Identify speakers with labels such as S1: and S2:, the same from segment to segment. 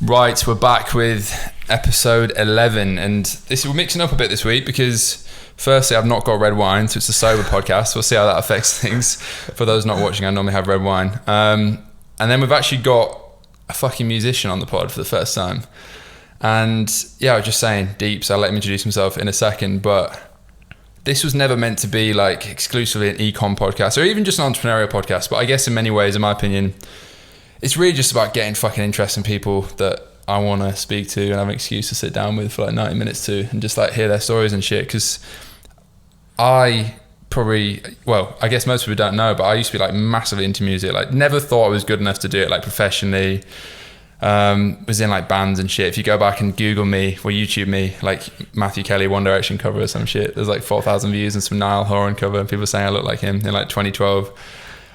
S1: Right, we're back with episode 11, and we're mixing up a bit this week because firstly I've not got red wine, so it's a sober podcast. We'll see how that affects things. For those not watching, I normally have red wine. And then we've actually got a fucking musician on the pod for the first time. And yeah, I was just saying, deep, so I'll let him introduce himself in a second, but this was never meant to be like exclusively an econ podcast or even just an entrepreneurial podcast, but I guess in many ways, in my opinion, it's really just about getting fucking interesting people that I want to speak to and have an excuse to sit down with for like 90 minutes to and just like hear their stories and shit. Because I guess most people don't know, but I used to be like massively into music. Like never thought I was good enough to do it like professionally. Was in like bands and shit. If you go back and Google me or YouTube me, like Matthew Kelly One Direction cover or some shit, there's like 4,000 views and some Niall Horan cover and people saying I look like him in like 2012.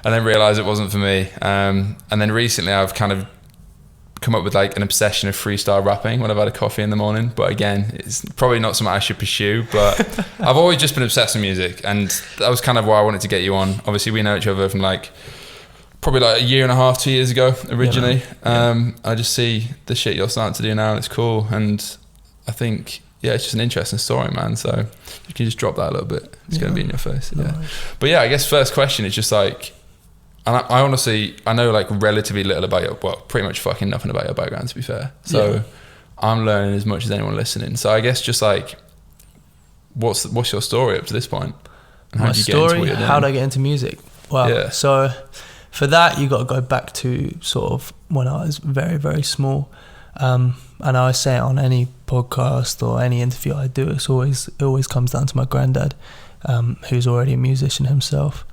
S1: And then realised it wasn't for me. And then recently I've kind of come up with like an obsession of freestyle rapping when I've had a coffee in the morning. But again, it's probably not something I should pursue, but I've always just been obsessed with music. And that was kind of why I wanted to get you on. Obviously we know each other from like, probably like a year and a half, 2 years ago originally. I just see the shit you're starting to do now and it's cool. And I think, yeah, it's just an interesting story, man. So you can just drop that a little bit. It's going to be in your face. Yeah. Nice. But yeah, I guess first question is just like, and I honestly, I know like relatively little about your, well, pretty much fucking nothing about your background to be fair. So I'm learning as much as anyone listening. So I guess just like, what's your story up to this point? And
S2: how did I get into music? Well, so for that, you got to go back to sort of when I was very, very small. And I say it on any podcast or any interview I do, it always comes down to my granddad, who's already a musician himself.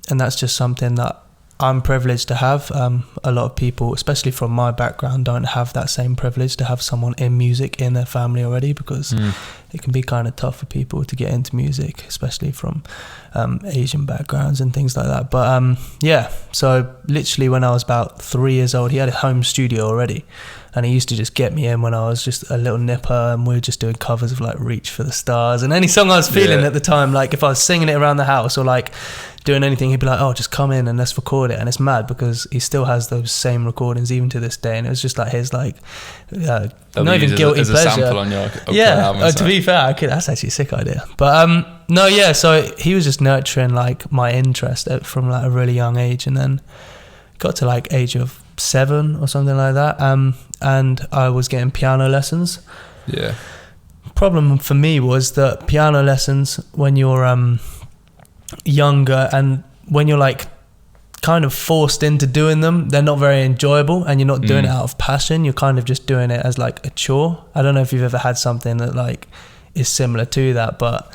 S2: And that's just something that I'm privileged to have. A lot of people, especially from my background, don't have that same privilege to have someone in music in their family already, because it can be kind of tough for people to get into music, especially from Asian backgrounds and things like that. But so literally when I was about 3 years old, he had a home studio already. And he used to just get me in when I was just a little nipper, and we were just doing covers of like Reach for the Stars and any song I was feeling at the time. Like if I was singing it around the house or like doing anything, he'd be like, oh, just come in and let's record it. And it's mad because he still has those same recordings even to this day. And it was just like his like, not even guilty pleasure. A sample on your album. To be fair, that's actually a sick idea. But so he was just nurturing like my interest from like a really young age, and then got to like age of 7 or something like that. And I was getting piano lessons. Yeah. Problem for me was that piano lessons, when you're younger and when you're like kind of forced into doing them, they're not very enjoyable, and you're not doing it out of passion. You're kind of just doing it as like a chore. I don't know if you've ever had something that like is similar to that, but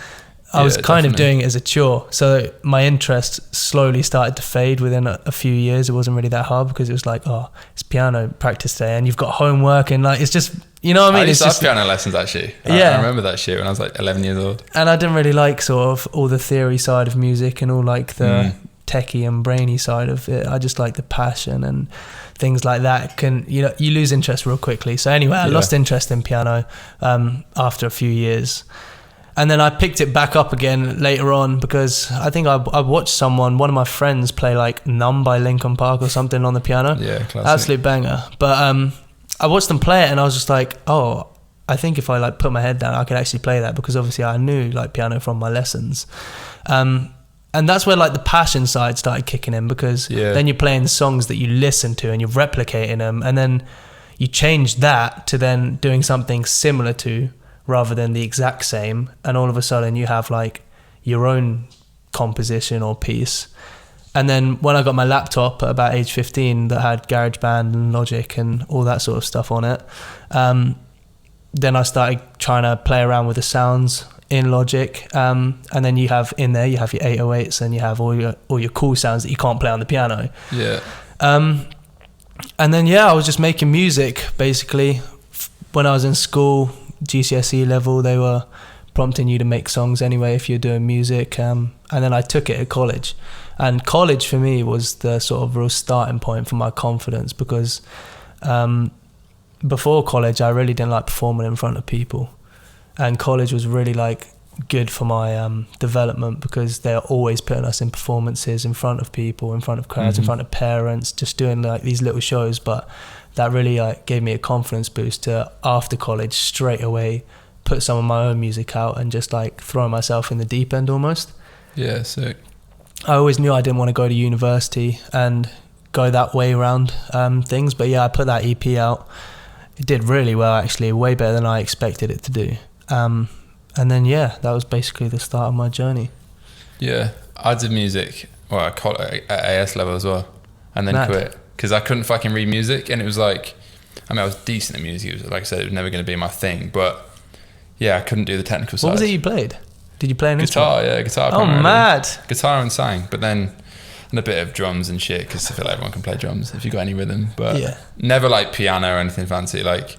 S2: I was kind of doing it as a chore. So my interest slowly started to fade within a few years. It wasn't really that hard because it was like, oh, it's piano practice day and you've got homework, and like, it's just, you know what I mean?
S1: I used to have piano lessons actually. I remember that shit when I was like 11 years old. And
S2: I didn't really like sort of all the theory side of music and all like the techie and brainy side of it. I just like the passion and things like that. You lose interest real quickly. So anyway, I lost interest in piano after a few years. And then I picked it back up again later on because I think I watched one of my friends play like Numb by Linkin Park or something on the piano. Yeah, classic. Absolute banger. But I watched them play it and I was just like, oh, I think if I like put my head down, I could actually play that, because obviously I knew like piano from my lessons. And that's where like the passion side started kicking in, because then you're playing songs that you listen to and you're replicating them, and then you change that to then doing something similar to, rather than the exact same, and all of a sudden you have like your own composition or piece. And then when I got my laptop at about age 15 that had GarageBand and Logic and all that sort of stuff on it, then I started trying to play around with the sounds in Logic, and then you have your 808s and you have all your cool sounds that you can't play on the piano. And then I was just making music basically. When I was in school, GCSE level, they were prompting you to make songs anyway if you're doing music, and then I took it at college, and college for me was the sort of real starting point for my confidence, because before college I really didn't like performing in front of people, and college was really like good for my development, because they're always putting us in performances in front of people, in front of crowds, in front of parents, just doing like these little shows. But that really like gave me a confidence boost to, after college, straight away put some of my own music out and just like throw myself in the deep end almost.
S1: Yeah, sick.
S2: I always knew I didn't want to go to university and go that way around things, but yeah, I put that EP out. It did really well, actually, way better than I expected it to do. And then yeah, that was basically the start of my journey.
S1: Yeah, I did music, well, I caught it at AS level as well, and then quit because I couldn't fucking read music, and it was like, I mean, I was decent at music. It was, like I said, it was never going to be my thing, but yeah, I couldn't do the technical side.
S2: What was it you played? Did you play an
S1: guitar?
S2: instrument?
S1: Yeah, guitar.
S2: Oh, mad!
S1: Guitar and sang, but then and a bit of drums and shit, because I feel like everyone can play drums if you got any rhythm, but
S2: yeah,
S1: never like piano or anything fancy. Like,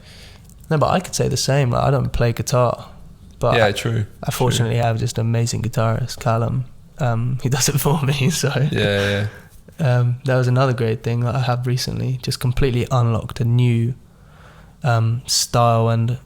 S2: no, but I could say the same. Like, I don't play guitar, but
S1: yeah, true.
S2: I fortunately have just an amazing guitarist, Callum. He does it for me. So
S1: yeah.
S2: That was another great thing that I have recently. Just completely unlocked a new style and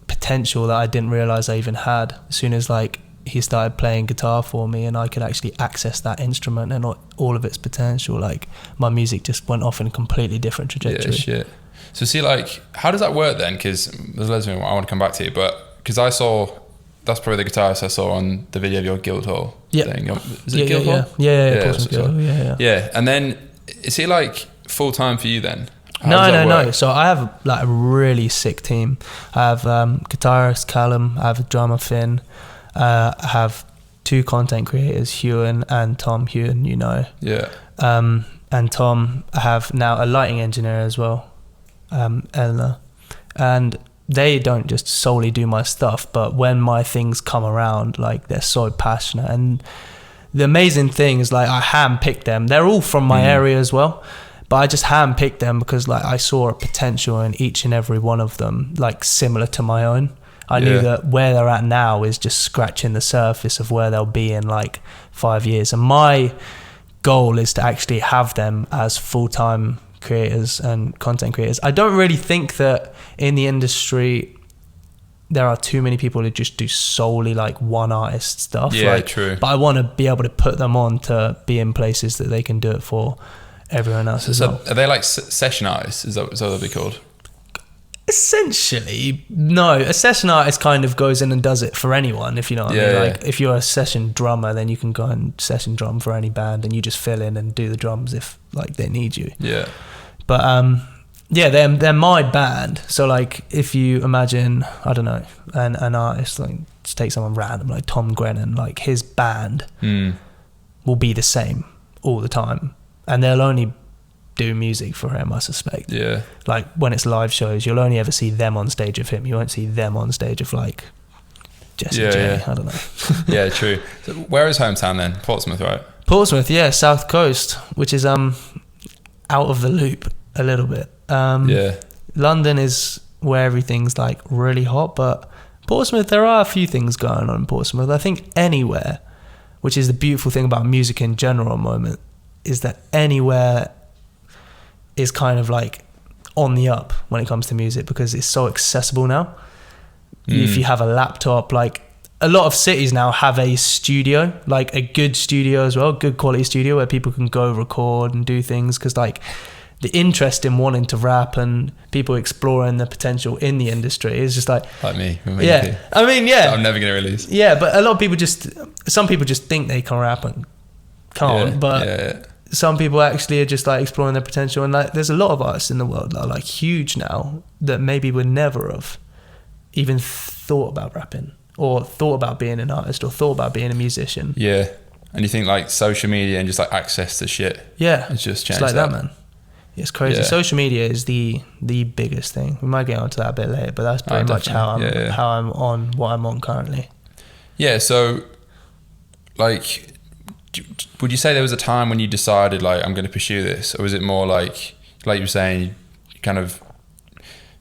S2: potential that I didn't realize I even had. As soon as like he started playing guitar for me and I could actually access that instrument and all of its potential, like my music just went off in a completely different trajectory.
S1: Yeah, shit. So see, like, how does that work then? Because there's loads of things I want to come back to, but because I saw, that's probably the guitarist I saw on the video of your Guildhall thing. Is it Guildhall? Yeah. And then is he like full time for you then?
S2: No. So I have like a really sick team. I have guitarist Callum, I have a drummer Finn, I have 2 content creators, Hewan and Tom. Hewan, you know.
S1: Yeah.
S2: And Tom. I have now a lighting engineer as well, Eleanor. And they don't just solely do my stuff, but when my things come around, like, they're so passionate. And the amazing thing is, like, I handpicked them. They're all from my area as well, but I just handpicked them because, like, I saw a potential in each and every one of them, like, similar to my own. I knew that where they're at now is just scratching the surface of where they'll be in like 5 years. And my goal is to actually have them as full-time creators and content creators. I don't really think that in the industry there are too many people who just do solely like one artist stuff.
S1: Yeah,
S2: like,
S1: true.
S2: But I want to be able to put them on to be in places that they can do it for everyone else as well.
S1: Are they like session artists? Is that what they'll be called?
S2: Essentially, no. A session artist kind of goes in and does it for anyone, if you know what I mean. Like, if you're a session drummer, then you can go and session drum for any band and you just fill in and do the drums if like they need you.
S1: Yeah.
S2: But yeah, they're my band. So like, if you imagine, I don't know, an artist, like, just take someone random like Tom Grennan, like his band will be the same all the time, and they'll only do music for him, I suspect. Yeah. Like, when it's live shows, you'll only ever see them on stage of him. You won't see them on stage of like Jesse J. Yeah. I don't know.
S1: Yeah, true. So where is hometown then? Portsmouth, right?
S2: Portsmouth, yeah, South Coast, which is out of the loop a little bit. London is where everything's like really hot, but Portsmouth, there are a few things going on in Portsmouth. I think anywhere, which is the beautiful thing about music in general, moment, is that anywhere is kind of like on the up when it comes to music, because it's so accessible now. If you have a laptop, like a lot of cities now have a studio, like a good studio as well, good quality studio where people can go record and do things, because like the interest in wanting to rap and people exploring the potential in the industry is just like
S1: me.
S2: Yeah, I mean, yeah,
S1: I'm never gonna release.
S2: Yeah, but a lot of some people just think they can rap and can't. But some people actually are just like exploring their potential, and like there's a lot of artists in the world that are like huge now that maybe would never have even thought about rapping or thought about being an artist or thought about being a musician.
S1: Yeah. And you think like social media and just like access to shit.
S2: Yeah.
S1: It's just changed.
S2: It's like that, man. It's crazy. Yeah. Social media is the biggest thing. We might get onto that a bit later, but that's pretty much how I'm on what I'm on currently. Yeah.
S1: So like, would you say there was a time when you decided like, I'm going to pursue this? Or was it more like you were saying, you kind of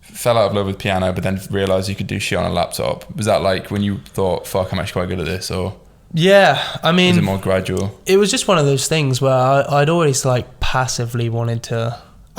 S1: fell out of love with piano, but then realized you could do shit on a laptop? Was that like when you thought, fuck, I'm actually quite good at this? Or
S2: yeah, I mean,
S1: was it more gradual?
S2: It was just one of those things where I'd always like passively wanted to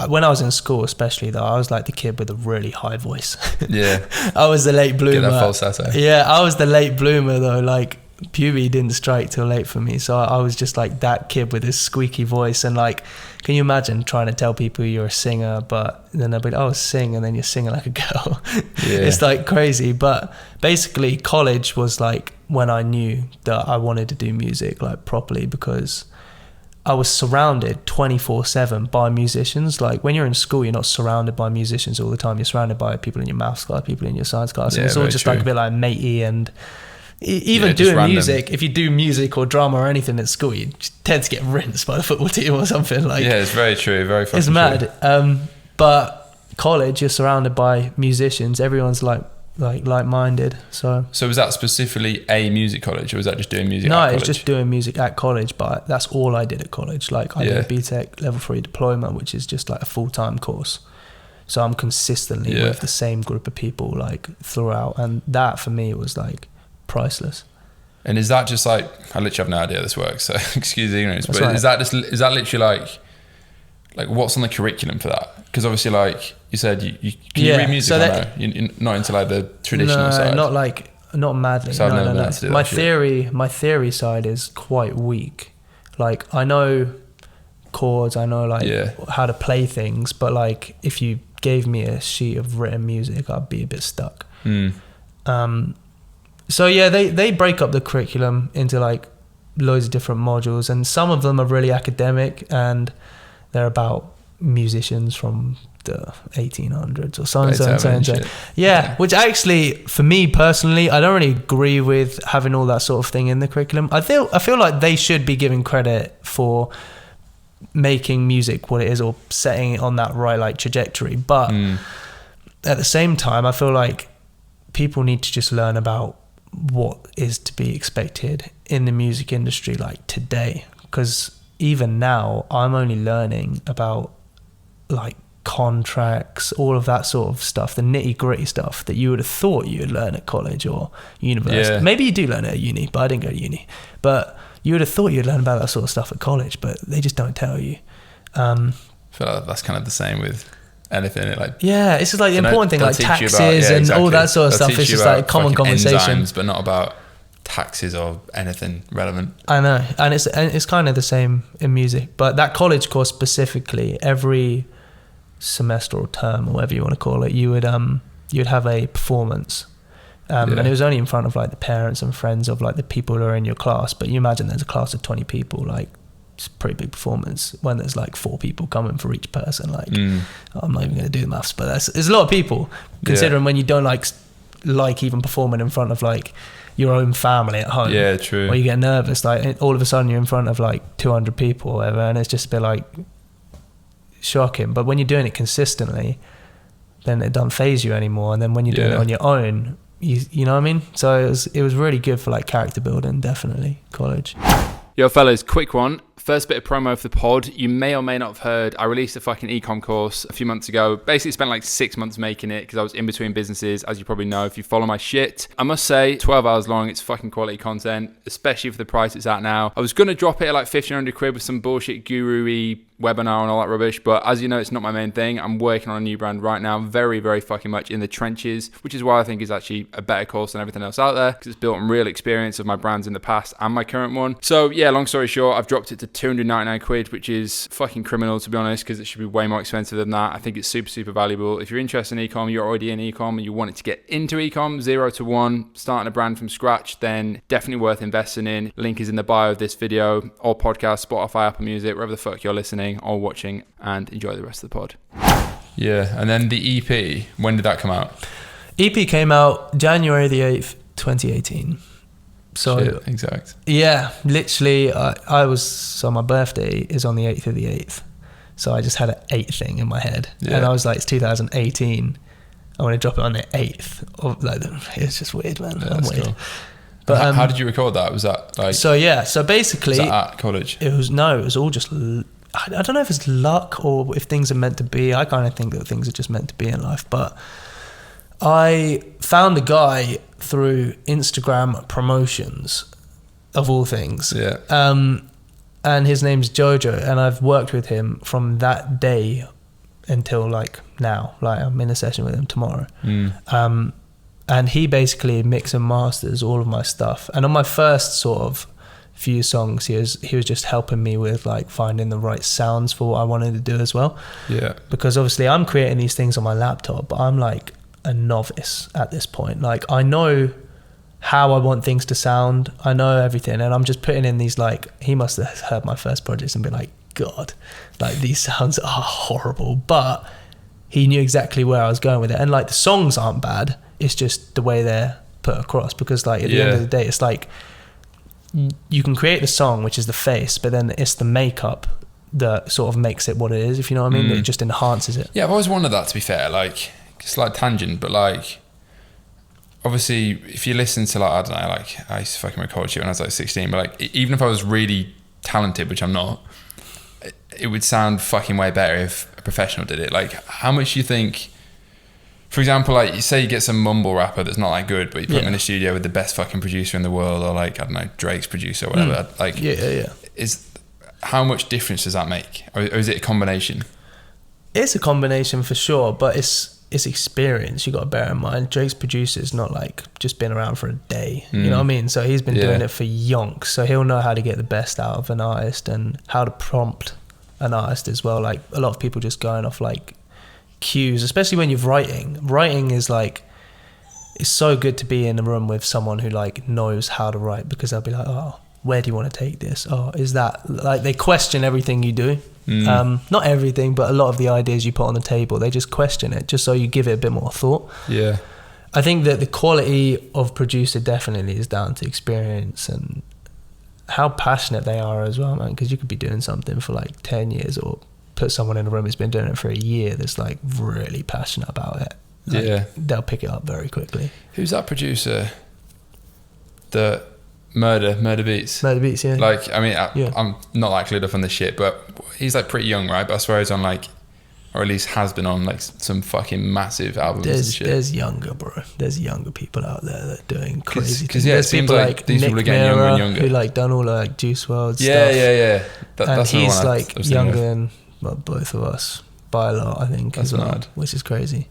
S2: when I was in school, especially though, I was like the kid with a really high voice.
S1: Yeah.
S2: I was the late bloomer.
S1: Get that falsetto.
S2: Yeah, I was the late bloomer though. Like puberty didn't strike till late for me, so I was just like that kid with this squeaky voice. And like, can you imagine trying to tell people you're a singer, but then they'll be like, oh, sing, and then you're singing like a girl. Yeah. It's like crazy. But basically college was like when I knew that I wanted to do music like properly, because I was surrounded 24/7 by musicians. Like when you're in school, you're not surrounded by musicians all the time. You're surrounded by people in your maths class, people in your science class. And it's all just true. Like a bit like matey. And even doing music, if you do music or drama or anything at school, you tend to get rinsed by the football team or something. Like,
S1: yeah, it's very true. Very fucking
S2: It's mad. But college, you're surrounded by musicians. Everyone's like-minded. So
S1: was that specifically a music college, or was that just doing music at college?
S2: No, it's just doing music at college, but that's all I did at college. Like I did a BTEC level 3 diploma, which is just like a full-time course. So I'm consistently with the same group of people like throughout, and that for me was like priceless.
S1: And is that just like, I literally have no idea how this works, so excuse the ignorance,
S2: that's
S1: but
S2: right.
S1: is that literally like what's on the curriculum for that? Because obviously, like you said, you read music, so you're not into like the traditional side.
S2: Not madly.
S1: So
S2: No. My theory side is quite weak. Like I know chords, I know like how to play things, but like if you gave me a sheet of written music, I'd be a bit stuck. So yeah, they break up the curriculum into like loads of different modules, and some of them are really academic and they're about musicians from the 1800s or so and so. Yeah, which actually for me personally, I don't really agree with having all that sort of thing in the curriculum. I feel like they should be given credit for making music what it is, or setting it on that right like trajectory, but at the same time I feel like people need to just learn about what is to be expected in the music industry like today, because even now I'm only learning about like contracts, all of that sort of stuff, the nitty gritty stuff that you would have thought you would learn at college or university. Maybe you do learn it at uni, but I didn't go to uni. But you would have thought you'd learn about that sort of stuff at college, but they just don't tell you.
S1: I feel like that's kind of the same with anything.
S2: It's just like the important thing, like taxes and all that sort of stuff. It's just like common conversation,
S1: enzymes, but not about taxes or anything relevant.
S2: I know, and it's kind of the same in music. But that college course specifically, every semester or term or whatever you want to call it, you'd have a performance, and it was only in front of like the parents and friends of like the people who are in your class. But you imagine there's a class of 20 people, like it's a pretty big performance when there's like 4 people coming for each person. Like I'm not even going to do the maths, but it's a lot of people considering when you don't like even performing in front of like your own family at home.
S1: Yeah, true.
S2: Or you get nervous, like all of a sudden you're in front of like 200 people or whatever, and it's just a bit like shocking. But when you're doing it consistently, then it doesn't phase you anymore. And then when you're doing it on your own, you know what I mean? So it was really good for like character building, definitely, college.
S1: Yo fellas, quick one. First bit of promo for the pod. You may or may not have heard, I released a fucking ecom course a few months ago. Basically spent like 6 months making it because I was in between businesses, as you probably know if you follow my shit. I must say, 12 hours long, it's fucking quality content, especially for the price it's at now. I was going to drop it at like 1,500 quid with some bullshit guru-y webinar and all that rubbish, but as you know, it's not my main thing. I'm working on a new brand right now, very, very fucking much in the trenches, which is why I think it's actually a better course than everything else out there, because it's built on real experience of my brands in the past and my current one. So yeah, long story short, I've dropped it to 299 quid, which is fucking criminal to be honest, because it should be way more expensive than that. I think it's super, super valuable. If you're interested in ecom, you're already in ecom and you wanted to get into ecom, 0 to 1, starting a brand from scratch, then definitely worth investing in. Link is in the bio of this video, or podcast, Spotify, Apple Music, wherever the fuck you're listening or watching, and enjoy the rest of the pod. Yeah, and then the EP, when did that come out?
S2: EP came out January the 8th, 2018. So
S1: shit, exact.
S2: Yeah, literally so my birthday is on the 8th of the 8th. So I just had an 8 thing in my head. Yeah. And I was like, it's 2018. I want to drop it on the 8th. It's just weird, man.
S1: Yeah,
S2: I'm weird.
S1: Cool.
S2: But
S1: how did you record that? Was that like...
S2: So basically...
S1: Was that at college?
S2: It was all just... I don't know if it's luck or if things are meant to be. I kind of think that things are just meant to be in life. But I found a guy through Instagram promotions, of all things.
S1: Yeah.
S2: And his name's Jojo, and I've worked with him from that day until like now. Like I'm in a session with him tomorrow. And he basically mixes and masters all of my stuff. And on my first sort of few songs, he was just helping me with like finding the right sounds for what I wanted to do as well.
S1: Yeah.
S2: Because obviously I'm creating these things on my laptop, but I'm like a novice at this point. Like I know how I want things to sound. I know everything, and I'm just putting in these, like, he must have heard my first projects and been like, God, like these sounds are horrible, but he knew exactly where I was going with it. And like the songs aren't bad, it's just the way they're put across, because like at the end of the day, it's like you can create the song, which is the face, but then it's the makeup that sort of makes it what it is, if you know what I mean. It just enhances it.
S1: Yeah, I've always wondered that, to be fair. Like, it's like tangent, but like, obviously, if you listen to, like, I don't know, like, I used to fucking record shit when I was like 16, but like, even if I was really talented, which I'm not, it would sound fucking way better if a professional did it. Like, how much do you think, for example, like, you say you get some mumble rapper that's not that good, but you put him in a studio with the best fucking producer in the world, or like, I don't know, Drake's producer or whatever. Like, how much difference does that make? Or is it a combination?
S2: It's a combination for sure, but it's experience. You got to bear in mind, Drake's producer's not like just been around for a day. You know what I mean? So he's been doing it for yonks. So he'll know how to get the best out of an artist and how to prompt an artist as well. Like, a lot of people just going off like cues, especially when you're writing. Writing is like, it's so good to be in a room with someone who like knows how to write, because they'll be like, oh, where do you want to take this? Oh, is that, like, they question everything you do. Not everything, but a lot of the ideas you put on the table, they just question it, just so you give it a bit more thought. Yeah. I think that the quality of producer definitely is down to experience and how passionate they are as well, man, because you could be doing something for like 10 years, or put someone in a room who's been doing it for a year that's like really passionate about it. Like, they'll pick it up very quickly.
S1: Who's that producer? The Murder Beats.
S2: Murder Beats, yeah.
S1: Like, I mean, I'm not that clued up on this shit, but he's like pretty young, right? But I swear he's on like, or at least has been on like some fucking massive albums and shit.
S2: There's younger, bro. There's younger people out there that are doing crazy things.
S1: Because it seems like these people are getting younger and younger.
S2: Who like done all like Juice WRLD stuff.
S1: Yeah.
S2: And he's like younger than both of us by a lot, I think,
S1: as well,
S2: which is crazy.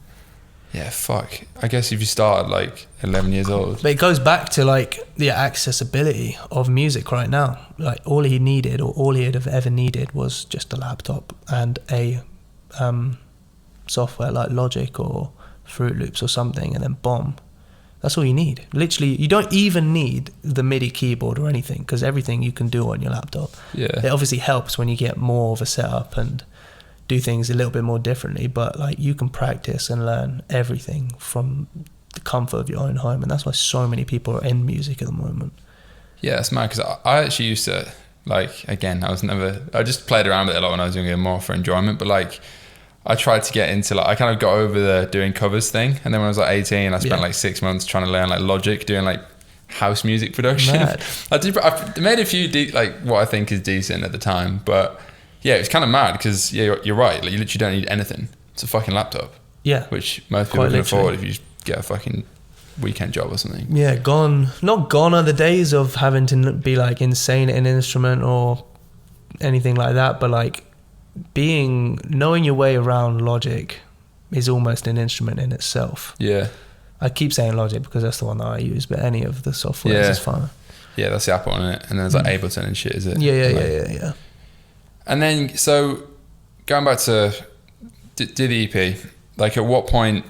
S1: Yeah, fuck. I guess if you started like 11 years old.
S2: But it goes back to like the accessibility of music right now. Like, all he needed, or all he'd have ever needed, was just a laptop and a software like Logic or Fruit Loops or something, and then bomb. That's all you need. Literally, you don't even need the MIDI keyboard or anything, because everything you can do on your laptop. Yeah. It obviously helps when you get more of a setup and do things a little bit more differently, but like, you can practice and learn everything from the comfort of your own home, and that's why so many people are in music at the moment. Yeah,
S1: it's mad, because I actually used to, like, again, I just played around with it a lot when I was younger, more for enjoyment, but like, I tried to get into, like, I kind of got over the doing covers thing, and then when I was like 18, I spent like 6 months trying to learn like Logic, doing like house music production. I made a few like what I think is decent at the time, but yeah, it's kind of mad, because you're right. Like, you literally don't need anything. It's a fucking laptop. Yeah. Which most people can afford if you just get a fucking weekend job or something.
S2: Yeah, not gone are the days of having to be like insane at an instrument or anything like that, but like knowing your way around Logic is almost an instrument in itself. Yeah. I keep saying Logic because that's the one that I use, but any of the softwares is fine.
S1: Yeah, that's the Apple on it. And then there's like Ableton and shit, is it?
S2: Yeah.
S1: And then, so going back to do the EP, like, at what point,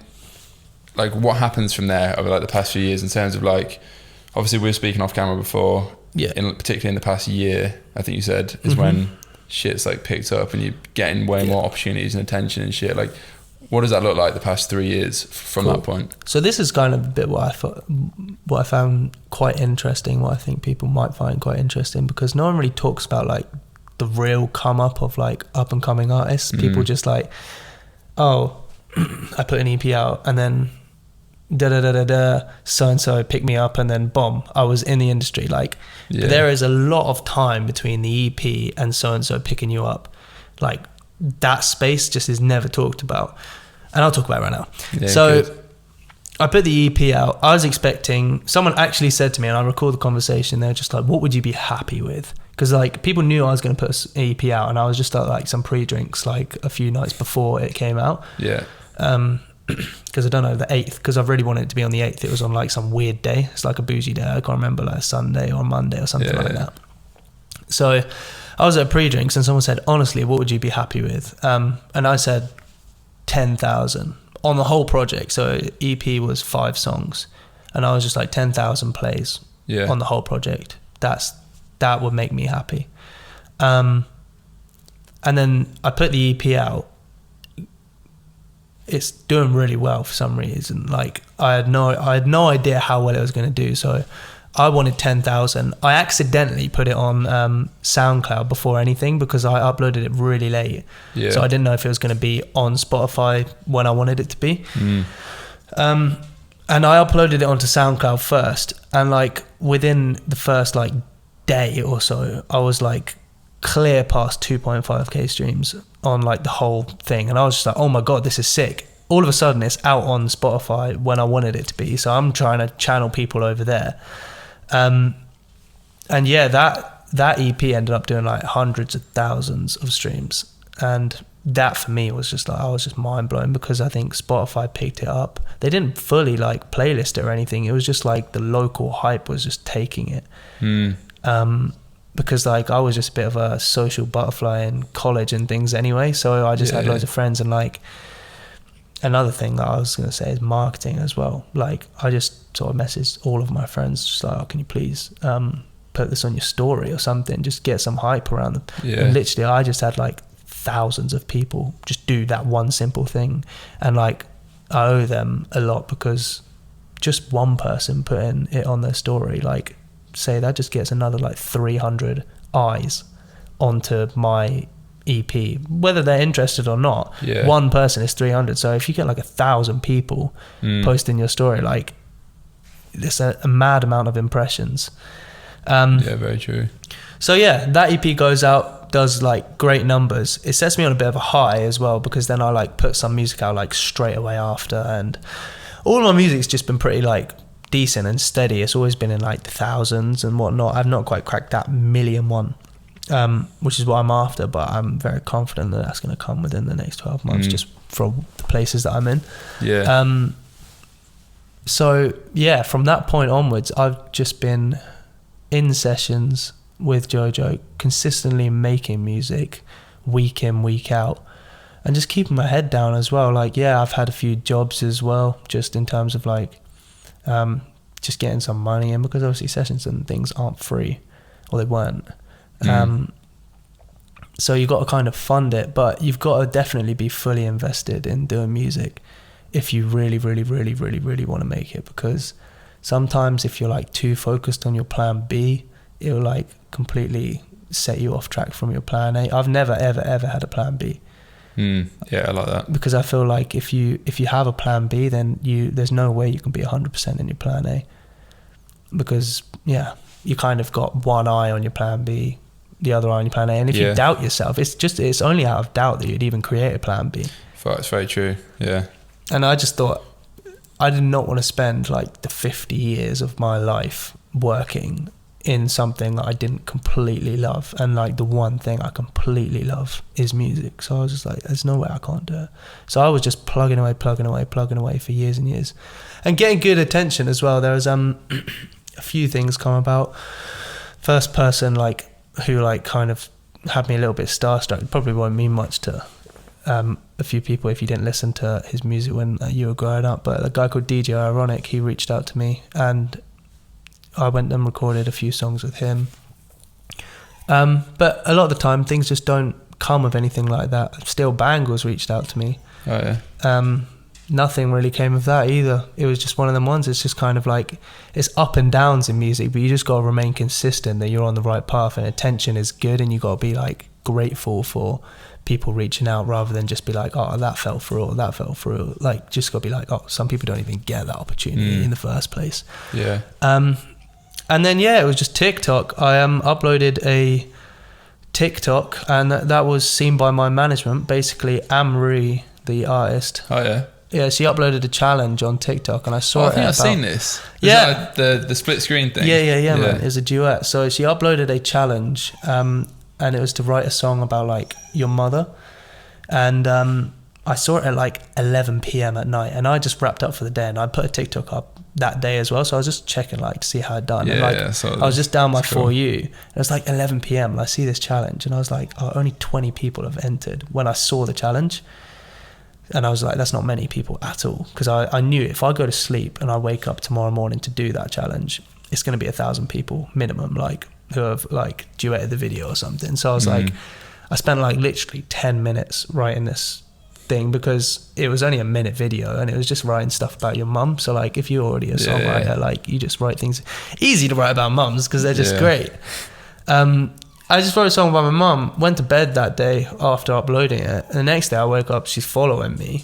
S1: like, what happens from there over like the past few years in terms of like, obviously we were speaking off camera before, particularly in the past year, I think you said, is when shit's like picked up and you're getting way more opportunities and attention and shit. Like, what does that look like the past 3 years from that point? So
S2: this is kind of a bit what I found quite interesting, what I think people might find quite interesting, because no one really talks about like the real come up of like up and coming artists. People just like, oh, I put an EP out and then so and so picked me up and then bomb, I was in the industry. Like, there is a lot of time between the EP and so picking you up. Like, that space just is never talked about, and I'll talk about it right now. I put the EP out. I was expecting, someone actually said to me, and I recall the conversation, they're just like, what would you be happy with because like people knew I was going to put an EP out, and I was just at like some pre-drinks like a few nights before it came out.
S1: Yeah.
S2: Because I don't know, the 8th, because I really wanted it to be on the 8th. It was on like some weird day. It's like a bougie day. I can't remember, like a Sunday or Monday or something like that. So I was at pre-drinks and someone said, honestly, what would you be happy with? And I said 10,000 on the whole project. So EP was 5 songs, and I was just like 10,000 plays on the whole project. That would make me happy. And then I put the EP out. It's doing really well for some reason. Like I had no idea how well it was going to do. So I wanted 10,000. I accidentally put it on SoundCloud before anything because I uploaded it really late. Yeah. So I didn't know if it was going to be on Spotify when I wanted it to be. And I uploaded it onto SoundCloud first. And like within the first like day or so, I was like clear past 2.5k streams on like the whole thing, and I was just like, oh my god, this is sick. All of a sudden it's out on Spotify when I wanted it to be, so I'm trying to channel people over there. And yeah, that EP ended up doing like hundreds of thousands of streams, and that for me was just like, I was just mind blown, because I think Spotify picked it up. They didn't fully like playlist it or anything. It was just like the local hype was just taking it. Because like I was just a bit of a social butterfly in college and things anyway, so I just had loads of friends. And like another thing that I was going to say is marketing as well. Like I just sort of messaged all of my friends just like, oh, can you please put this on your story or something, just get some hype around them. And literally I just had like thousands of people just do that one simple thing, and like I owe them a lot, because just one person putting it on their story, like say that just gets another like 300 eyes onto my EP, whether they're interested or not. One person is 300, so if you get like 1,000 people posting your story, like it's a mad amount of impressions.
S1: Very true.
S2: So yeah, that EP goes out, does like great numbers. It sets me on a bit of a high as well, because then I like put some music out like straight away after, and all my music's just been pretty like decent and steady. It's always been in like the thousands and whatnot. I've not quite cracked that million one, which is what I'm after, but I'm very confident that that's going to come within the next 12 months just from the places that I'm in. So yeah, from that point onwards, I've just been in sessions with Jojo, consistently making music week in, week out, and just keeping my head down as well. Like I've had a few jobs as well, just in terms of like just getting some money in, because obviously sessions and things aren't free, or they weren't. So you've got to kind of fund it, but you've got to definitely be fully invested in doing music if you really, really, really, really, really want to make it, because sometimes if you're like too focused on your plan B, it'll like completely set you off track from your plan A. I've never ever had a plan B.
S1: Yeah, I like that,
S2: because I feel like if you have a plan B, then there's no way you can be 100% in your plan A, because you kind of got one eye on your plan B, the other eye on your plan A, and if you doubt yourself, it's only out of doubt that you'd even create a plan B.
S1: It's very true.
S2: And I just thought I did not want to spend like the 50 years of my life working in something that I didn't completely love, and like the one thing I completely love is music. So I was just like, there's no way I can't do it. So I was just plugging away for years and years, and getting good attention as well. There was a few things come about. First person like who like kind of had me a little bit starstruck, probably won't mean much to a few people if you didn't listen to his music when you were growing up, but a guy called DJ Ironic, he reached out to me, and I went and recorded a few songs with him. But a lot of the time things just don't come of anything like that. Still Bangles reached out to me. Nothing really came of that either. It was just one of them ones. It's just kind of like, it's up and downs in music, but you just got to remain consistent that you're on the right path, and attention is good, and you got to be like grateful for people reaching out, rather than just be like, oh, that fell through, or that fell through. Like, just got to be like, oh, some people don't even get that opportunity in the first place. And then it was just TikTok. I uploaded a TikTok, and that was seen by my management. Basically, Amri, the artist, Yeah, she uploaded a challenge on TikTok, and I saw it.
S1: I think I've seen this.
S2: Yeah,
S1: the split screen thing.
S2: Yeah, man. It's a duet. So she uploaded a challenge, and it was to write a song about like your mother, and I saw it at like 11 p.m. at night, and I just wrapped up for the day, and I put a TikTok up that day as well. So I was just checking like to see how I'd done.
S1: Yeah,
S2: and, like, I was just down my
S1: cool.
S2: For You. It was like 11 p.m. and I see this challenge, and I was like, oh, only 20 people have entered when I saw the challenge. And I was like, that's not many people at all. Because I knew if I go to sleep and I wake up tomorrow morning to do that challenge, it's going to be 1,000 people minimum, like, who have like duetted the video or something. So I was like, I spent like literally 10 minutes writing this thing, because it was only a minute video and it was just writing stuff about your mum. So like, if you're already a songwriter, like, you just write things easy to write about mums because they're just great. I just wrote a song about my mum, went to bed that day after uploading it, and the next day I woke up, she's following me,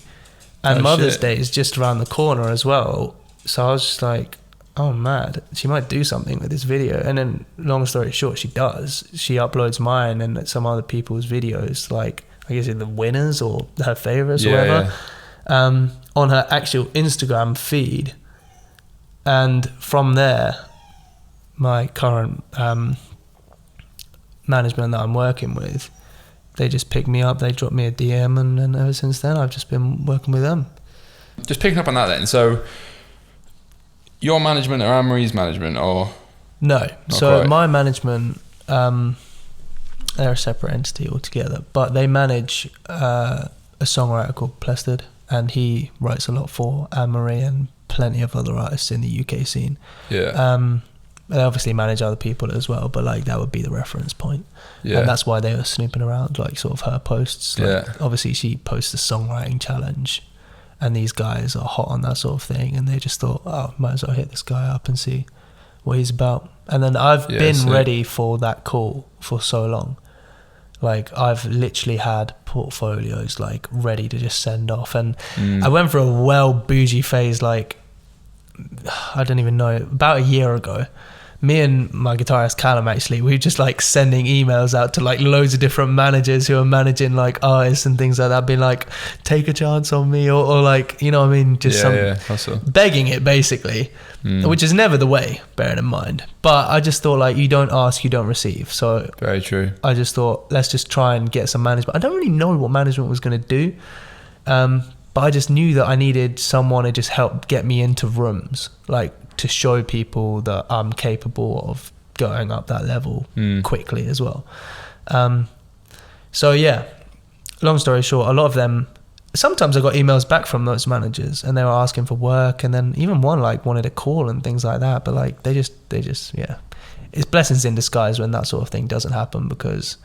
S2: and Mother's Day is just around the corner as well. So I was just like, oh mad, she might do something with this video. And then, long story short, she does. She uploads mine and some other people's videos, like, I guess the winners or her favorites or whatever, on her actual Instagram feed. And from there, my current management that I'm working with, they just picked me up, they dropped me a DM, and ever since then I've just been working with them.
S1: Just picking up on that then, so your management or Anne-Marie's management, or?
S2: No, so
S1: quite.
S2: My management, they're a separate entity altogether, but they manage a songwriter called Plested, and he writes a lot for Anne-Marie and plenty of other artists in the UK scene. They obviously manage other people as well, but like, that would be the reference point. And that's why they were snooping around like sort of her posts. Like, obviously she posts a songwriting challenge, and these guys are hot on that sort of thing, and they just thought, oh, might as well hit this guy up and see what he's about. And then I've been ready for that call for so long. Like, I've literally had portfolios like ready to just send off, and I went for a well bougie phase, like, I don't even know, about a year ago. Me and my guitarist Callum, actually, we were just like sending emails out to like loads of different managers who are managing like artists and things like that, being like, take a chance on me, or like, you know what I mean, just begging it basically, which is never the way, bearing in mind. But I just thought, like, you don't ask, you don't receive. So
S1: very true. I
S2: just thought, let's just try and get some management. I don't really know what management was going to do, but I just knew that I needed someone to just help get me into rooms, like, to show people that I'm capable of going up that level quickly as well. So yeah, long story short, a lot of them, sometimes I got emails back from those managers and they were asking for work, and then even one like wanted a call and things like that, but like they just it's blessings in disguise when that sort of thing doesn't happen, because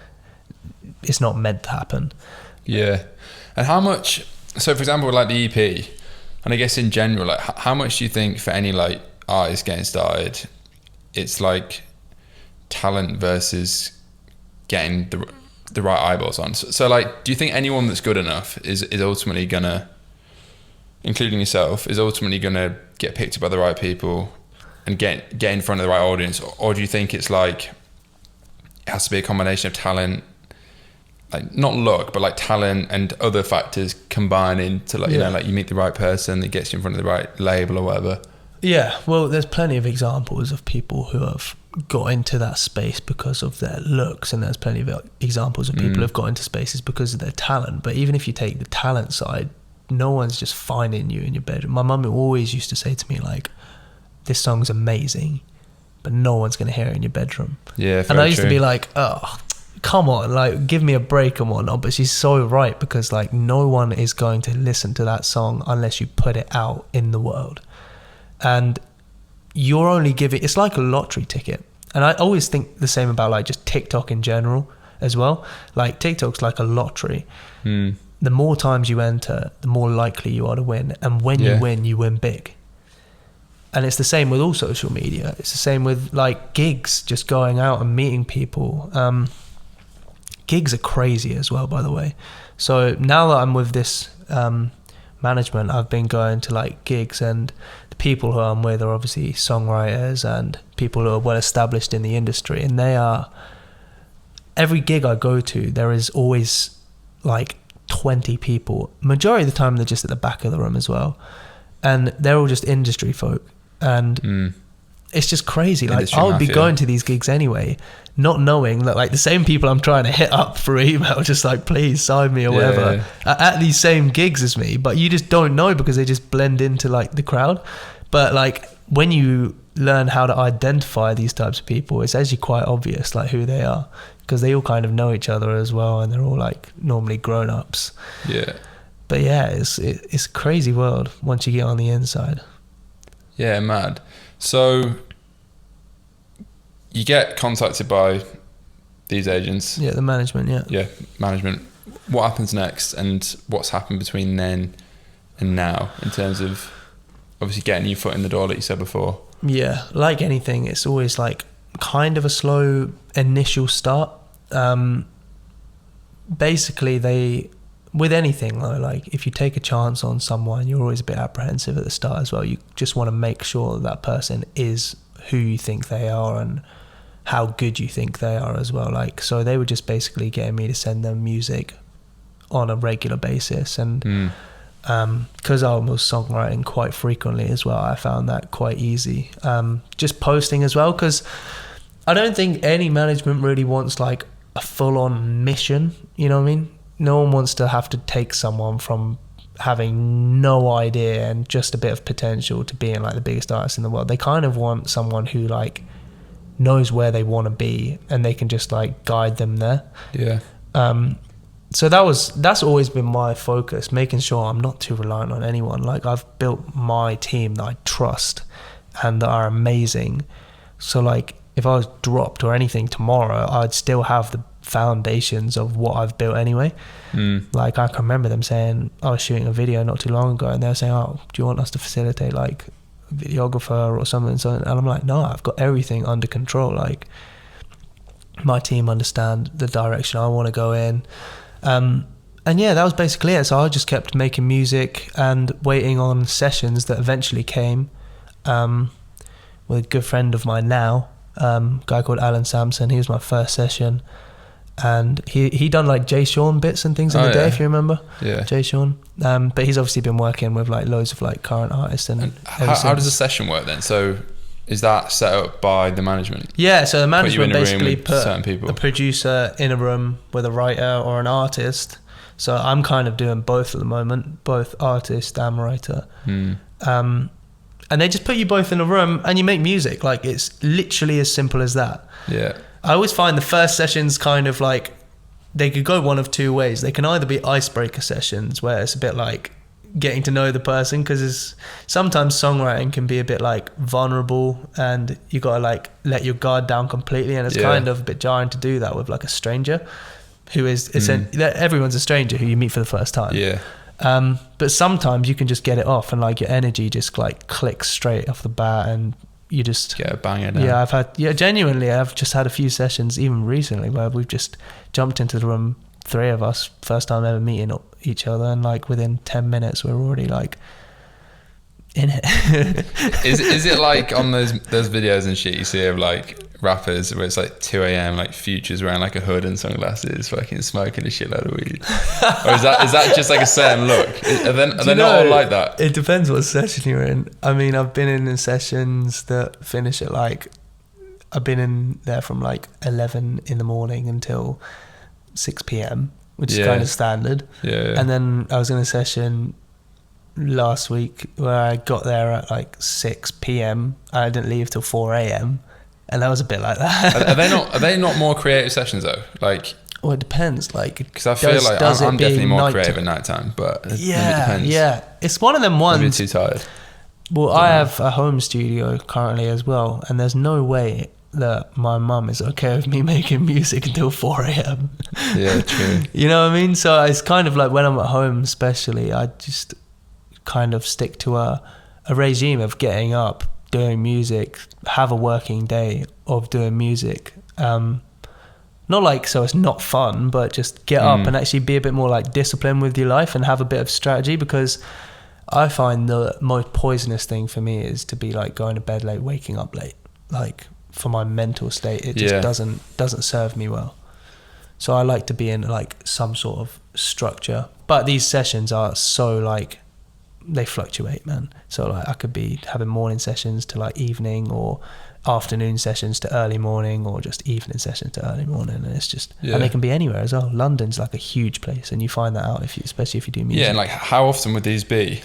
S2: it's not meant to happen.
S1: And how much, so for example, like the EP, and I guess in general, like how much do you think for any like artist getting started, it's like talent versus getting the right eyeballs on? So like, do you think anyone that's good enough is ultimately gonna, including yourself, is ultimately gonna get picked up by the right people and get in front of the right audience? Or do you think it's like, it has to be a combination of talent, like not luck, but like talent and other factors combining to like, you know, like you meet the right person that gets you in front of the right label or whatever?
S2: Yeah, well, there's plenty of examples of people who have got into that space because of their looks, and there's plenty of examples of people who have got into spaces because of their talent. But even if you take the talent side, no one's just finding you in your bedroom. My mum always used to say to me, like, this song's amazing, but no one's going to hear it in your bedroom.
S1: Yeah,
S2: and I used to be like, oh, come on, like, give me a break and whatnot. But she's so right, because like, no one is going to listen to that song unless you put it out in the world. And you're only giving, it's like a lottery ticket. And I always think the same about like just TikTok in general as well. Like, TikTok's like a lottery. The more times you enter, the more likely you are to win. And when you win big. And it's the same with all social media. It's the same with like gigs, just going out and meeting people. Gigs are crazy as well, by the way. So now that I'm with this management, I've been going to like gigs, and the people who I'm with are obviously songwriters and people who are well established in the industry, and they are, every gig I go to, there is always like 20 people. Majority of the time they're just at the back of the room as well, and they're all just industry folk, and it's just crazy. Like, I would be going to these gigs anyway, not knowing that like the same people I'm trying to hit up for email, just like, please sign me or whatever, are at these same gigs as me, but you just don't know because they just blend into like the crowd. But like when you learn how to identify these types of people, it's actually quite obvious like who they are, because they all kind of know each other as well, and they're all like normally grown-ups.
S1: Yeah.
S2: But yeah, it's a crazy world once you get on the inside.
S1: Yeah, mad. So you get contacted by these agents.
S2: Yeah, the management,
S1: Yeah, management. What happens next, and what's happened between then and now in terms of obviously getting your foot in the door, like you said before?
S2: Yeah, like anything, it's always like kind of a slow initial start. Basically, with anything though, like if you take a chance on someone, you're always a bit apprehensive at the start as well. You just want to make sure that person is who you think they are and how good you think they are as well. Like, so they were just basically getting me to send them music on a regular basis, and because I was songwriting quite frequently as well, I found that quite easy. Just posting as well, because I don't think any management really wants like a full-on mission, you know what I mean? No one wants to have to take someone from having no idea and just a bit of potential to being like the biggest artist in the world. They kind of want someone who like knows where they want to be, and they can just like guide them there.
S1: Yeah.
S2: So that's always been my focus, making sure I'm not too reliant on anyone. Like, I've built my team that I trust and that are amazing. So like if I was dropped or anything tomorrow, I'd still have the foundations of what I've built anyway. Like, I can remember them saying, I was shooting a video not too long ago, and they were saying, oh, do you want us to facilitate like a videographer or something? And I'm like, no, I've got everything under control. Like, my team understand the direction I want to go in. And yeah, that was basically it. So I just kept making music and waiting on sessions that eventually came, with a good friend of mine now, guy called Alan Sampson. He was my first session, and he done like Jay Sean bits and things in the day, if you remember. Yeah, Jay Sean. But he's obviously been working with like loads of like current artists. And
S1: how does a session work then? So is that set up by the management?
S2: Yeah, so the management basically put a producer in a room with a writer or an artist. So I'm kind of doing both at the moment, both artist and writer. And they just put you both in a room and you make music. Like, it's literally as simple as that. Yeah. I always find the first sessions kind of like, they could go one of two ways. They can either be icebreaker sessions where it's a bit like getting to know the person, because sometimes songwriting can be a bit like vulnerable and you got to like let your guard down completely, and it's kind of a bit jarring to do that with like a stranger who is everyone's a stranger who you meet for the first time. Yeah. But sometimes you can just get it off and like your energy just like clicks straight off the bat and you just
S1: get a banger down.
S2: Yeah, I've just had a few sessions even recently where we've just jumped into the room, three of us, first time ever meeting each other, and like within 10 minutes we're already like in it.
S1: Is it like on those videos and shit you see of like rappers where it's like 2 a.m, like Future's wearing like a hood and sunglasses, fucking smoking a shitload of weed? Or is that just like a certain look? Are they not all like that?
S2: It depends what session you're in. I mean, I've been in sessions that finish at like, I've been in there from like 11 in the morning until 6 p.m, which is kind of standard. Yeah. And then I was in a session last week where I got there at like 6 p.m. I didn't leave till 4 a.m, and that was a bit like that.
S1: Are they not more creative sessions though? Like,
S2: well, it depends. Like,
S1: because I feel like I'm definitely more creative at night time, but it depends.
S2: Yeah, it's one of them ones.
S1: Maybe too tired.
S2: Well, I have a home studio currently as well, and there's no way that my mum is okay with me making music until 4 a.m.
S1: Yeah, true.
S2: You know what I mean? So it's kind of like when I'm at home especially, I just kind of stick to a regime of getting up, doing music, have a working day of doing music. Not like so it's not fun, but just get up and actually be a bit more like disciplined with your life and have a bit of strategy, because I find the most poisonous thing for me is to be like going to bed late, waking up late. Like, for my mental state, it just doesn't serve me well. So I like to be in like some sort of structure. But these sessions are so like, they fluctuate, man. So like I could be having morning sessions to like evening, or afternoon sessions to early morning, or just evening sessions to early morning, and it's just and they can be anywhere as well. London's like a huge place, and you find that out especially if you do music.
S1: Yeah, and like how often would these be?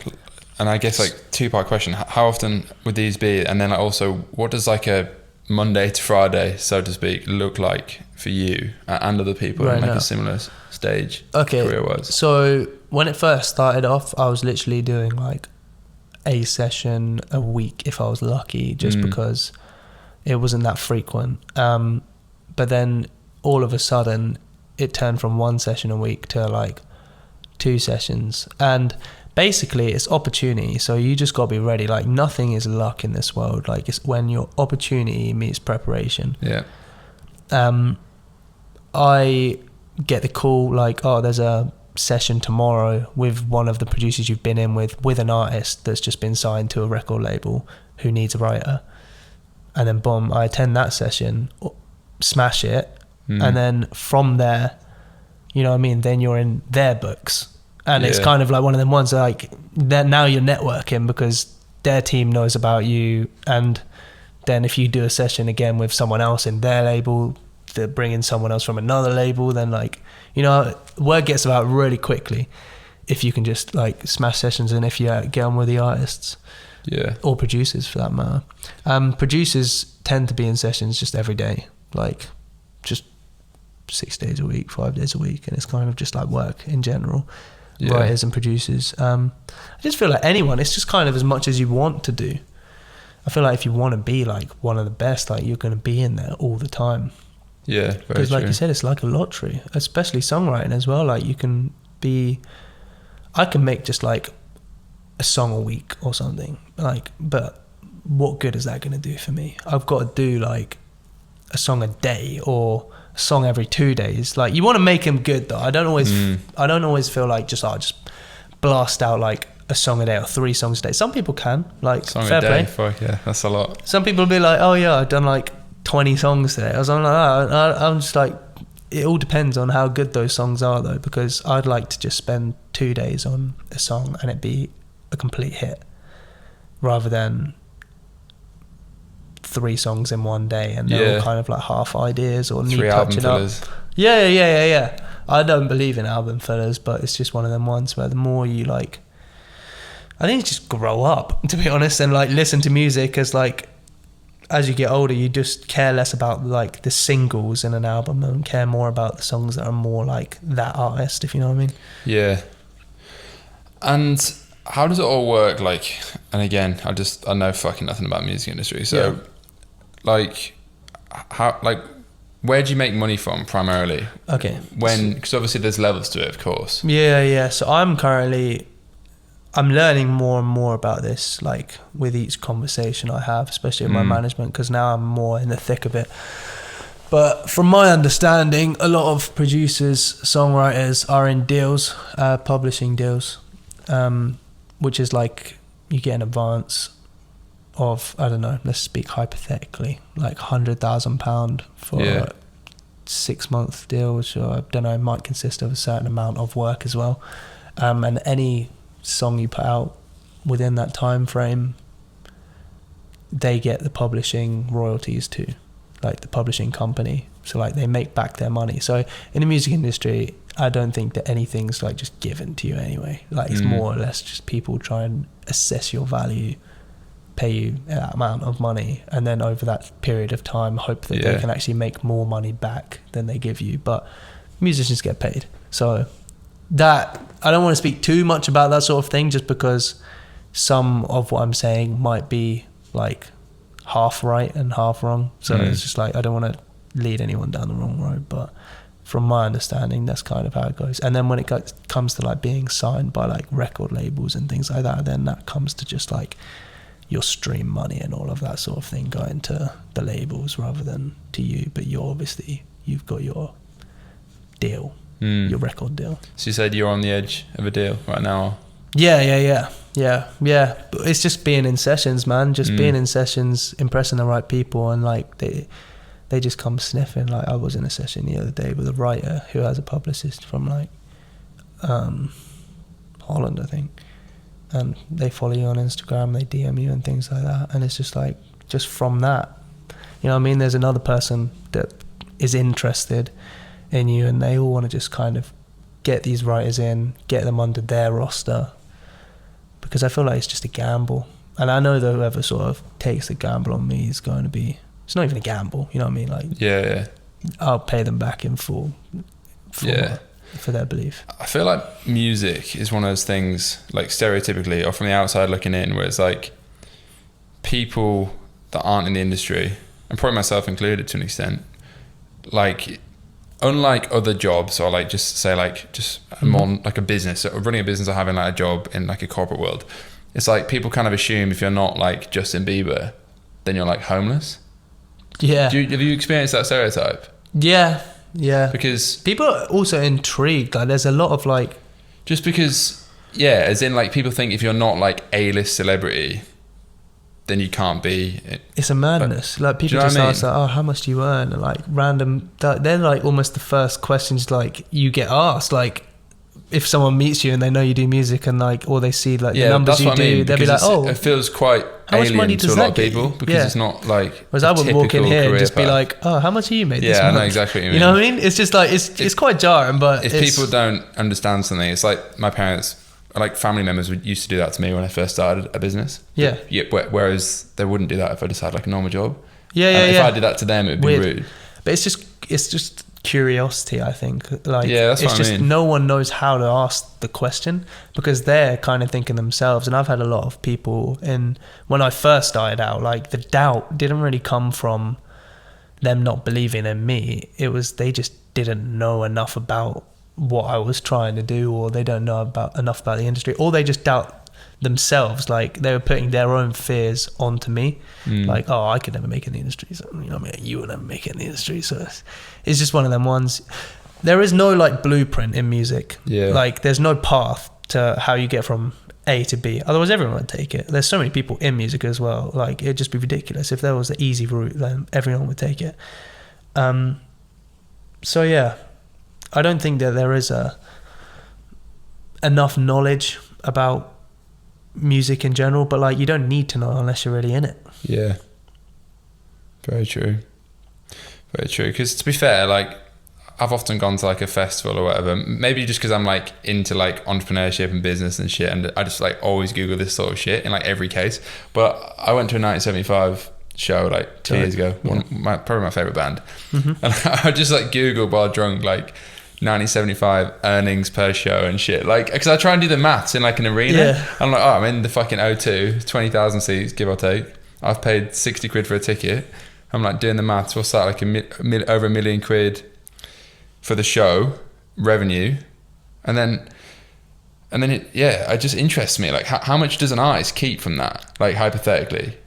S1: And I guess like 2-part question: how often would these be? And then like also, what does like a Monday to Friday, so to speak, look like for you and other people in like a similar stage, career-wise?
S2: So when it first started off, I was literally doing like a session a week if I was lucky, just because it wasn't that frequent. But then all of a sudden it turned from 1 session a week to like 2 sessions. And basically it's opportunity. So you just got to be ready. Like nothing is luck in this world. Like it's when your opportunity meets preparation.
S1: Yeah.
S2: I get the call like, oh, there's a session tomorrow with one of the producers you've been in with an artist that's just been signed to a record label who needs a writer. And then boom, I attend that session, smash it, and then from there, you know what I mean, then you're in their books. And it's kind of like one of them ones like, now you're networking because their team knows about you. And then if you do a session again with someone else in their label, they're bringing someone else from another label, then like, you know, word gets about really quickly if you can just like smash sessions and if you get on with the artists.
S1: Yeah.
S2: Or producers for that matter. Producers tend to be in sessions just every day, like just 6 days a week, 5 days a week, and it's kind of just like work in general. Writers and producers. I just feel like anyone, it's just kind of as much as you want to do. I feel like if you want to be like one of the best, like you're going to be in there all the time.
S1: Yeah,
S2: because like you said, it's like a lottery, especially songwriting as well. Like I can make just like a song a week or something, like, but what good is that going to do for me? I've got to do like a song a day or a song every 2 days. Like you want to make them good though. I don't always feel like just blast out like a song a day or 3 songs a day. Some people can, like,
S1: song
S2: fair
S1: a day,
S2: play.
S1: fuck yeah, that's a lot.
S2: Some people will be like, oh yeah, I've done like 20 songs today. I was like, I'm just like, it all depends on how good those songs are though, because I'd like to just spend 2 days on a song and it be a complete hit, rather than 3 songs in one day and they're all kind of like half ideas or need touching up. Yeah. I don't believe in album fillers, but it's just one of them ones where the more you like, I think it's just grow up, to be honest, and like listen to music as you get older, you just care less about like the singles in an album and care more about the songs that are more like that artist, if you know what I mean. Yeah.
S1: And how does it all work? Like, and again, I know fucking nothing about the music industry. So like, how, like, where do you make money from primarily?
S2: Okay.
S1: Because obviously there's levels to it, of course.
S2: Yeah. So I'm learning more and more about this, like with each conversation I have, especially with my management, because now I'm more in the thick of it. But from my understanding, a lot of producers, songwriters are in deals, publishing deals, which is like you get an advance of, I don't know, let's speak hypothetically, like £100,000 for a 6-month deal, which I don't know, might consist of a certain amount of work as well. And any song you put out within that time frame, they get the publishing royalties too, like the publishing company. So like they make back their money. So in the music industry, I don't think that anything's like just given to you anyway. Like it's more or less just people try and assess your value, pay you that amount of money, and then over that period of time hope that they can actually make more money back than they give you. But musicians get paid. So that, I don't want to speak too much about that sort of thing, just because some of what I'm saying might be like half right and half wrong. So it's just like, I don't want to lead anyone down the wrong road, but from my understanding, that's kind of how it goes. And then when it comes to like being signed by like record labels and things like that, then that comes to just like your stream money and all of that sort of thing going to the labels rather than to you. But you've got your deal, your record deal.
S1: So you said you're on the edge of a deal right now?
S2: Yeah. But it's just being in sessions, man. Just being in sessions, impressing the right people, and like they just come sniffing. Like I was in a session the other day with a writer who has a publicist from like Holland, I think. And they follow you on Instagram, they DM you and things like that. And it's just like, just from that, you know what I mean? There's another person that is interested in you, and they all want to just kind of get these writers in, get them under their roster, because I feel like it's just a gamble. And I know that whoever sort of takes the gamble on me is going to be, it's not even a gamble, you know what I mean? Like,
S1: yeah.
S2: I'll pay them back in full for their belief.
S1: I feel like music is one of those things, like stereotypically or from the outside looking in, where it's like people that aren't in the industry, and probably myself included to an extent, like unlike other jobs, or like just say like just more like a business, or running a business or having like a job in like a corporate world, it's like people kind of assume if you're not like Justin Bieber, then you're like homeless.
S2: Yeah.
S1: Have you experienced that stereotype?
S2: Yeah.
S1: Because
S2: people are also intrigued. Like, there's a lot of like,
S1: just because, yeah, as in like people think if you're not like A-list celebrity, then you can't be.
S2: It's a madness. Like people just ask like, oh, how much do you earn? And like random, they're like almost the first questions like you get asked. Like if someone meets you and they know you do music and like, or they see like the numbers you do, they'll be like, oh,
S1: it feels quite alien to a lot of people because it's not like.
S2: Whereas I would walk in here and just be like, oh, how much are you made this month?
S1: I know exactly what you mean.
S2: You know what I mean? It's just like it's quite jarring, but
S1: if people don't understand something, it's like my parents, like family members used to do that to me when I first started a business.
S2: Yeah.
S1: Whereas they wouldn't do that if I just had like a normal job.
S2: If
S1: I did that to them, it would be rude.
S2: But it's just curiosity, I think. Like,
S1: that's
S2: it's
S1: what
S2: just
S1: I mean.
S2: No one knows how to ask the question because they're kind of thinking themselves. And I've had a lot of people when I first started out, like the doubt didn't really come from them not believing in me. It was they just didn't know enough about what I was trying to do, or they don't know enough about the industry, or they just doubt themselves. Like they were putting their own fears onto me. Like, oh, I could never make it in the industry, so, you know what I mean, you would never make it in the industry. So it's just one of them ones. There is no like blueprint in music. Like there's no path to how you get from A to B, otherwise everyone would take it. There's so many people in music as well, like it'd just be ridiculous if there was the easy route, then everyone would take it. So yeah, I don't think that there is enough knowledge about music in general, but like you don't need to know unless you're really in it.
S1: Yeah, very true. Because to be fair, like I've often gone to like a festival or whatever, maybe just because I'm like into like entrepreneurship and business and shit, and I just like always Google this sort of shit in like every case. But I went to a 1975 show like 2 years ago, probably my favorite band, and I just like Googled while drunk like 1975 earnings per show and shit, like because I try and do the maths in like an arena. I'm like, oh, I'm in the fucking O2, 20,000 seats give or take, I've paid 60 quid for a ticket. I'm like doing the maths, what's that, like over £1 million for the show revenue, and then it just interests me, like how much does an artist keep from that, like hypothetically.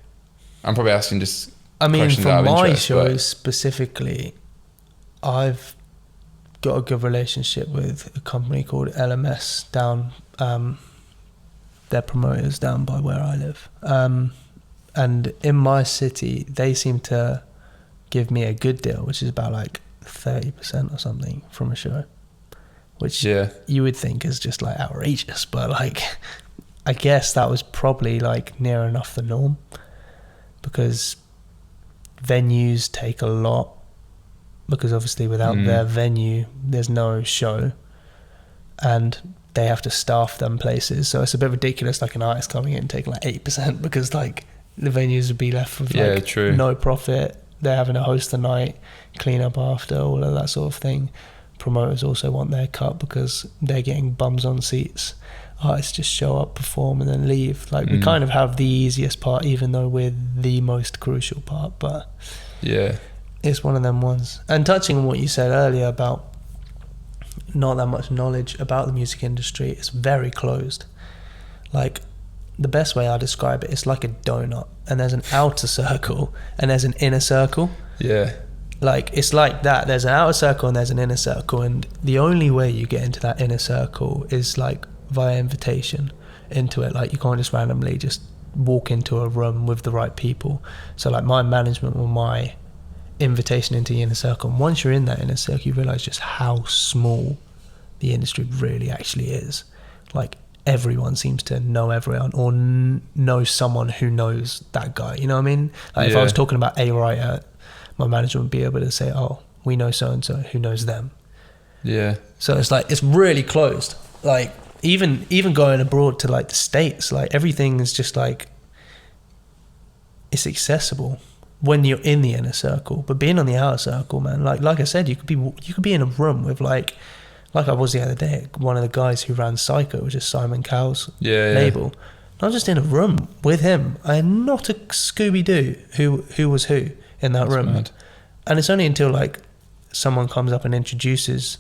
S1: I'm probably asking just questions out of interest. For my shows
S2: specifically, I've got a good relationship with a company called LMS down, they're promoters down by where I live, and in my city they seem to give me a good deal, which is about like 30% or something from a show, which you would think is just like outrageous, but like I guess that was probably like near enough the norm, because venues take a lot, because obviously without their venue there's no show, and they have to staff them places, so it's a bit ridiculous like an artist coming in and taking like 8%, because like the venues would be left with like no profit. They're having to host the night, clean up after, all of that sort of thing. Promoters also want their cut because they're getting bums on seats. Artists just show up, perform, and then leave. Like we kind of have the easiest part, even though we're the most crucial part. But it's one of them ones. And touching on what you said earlier about not that much knowledge about the music industry, it's very closed. Like the best way I describe it, it's like a donut, and there's an outer circle and there's an inner circle. Like it's like that. There's an outer circle and there's an inner circle, and the only way you get into that inner circle is like via invitation into it. Like you can't just randomly just walk into a room with the right people. So like my management were my invitation into the inner circle, and once you're in that inner circle you realize just how small the industry really actually is. Like everyone seems to know everyone or know someone who knows that guy. You know what I mean? Like if I was talking about a writer, my manager would be able to say, oh, we know so-and-so who knows them.
S1: Yeah.
S2: So it's like, it's really closed. Like even going abroad to like the States, like everything is just like, it's accessible when you're in the inner circle, but being on the outer circle, man, like I said, you could be in a room with like I was the other day, one of the guys who ran Psycho, which is Simon Cowell's label. And I was just in a room with him. I had not a Scooby-Doo who was who in that room. Mad. And it's only until like someone comes up and introduces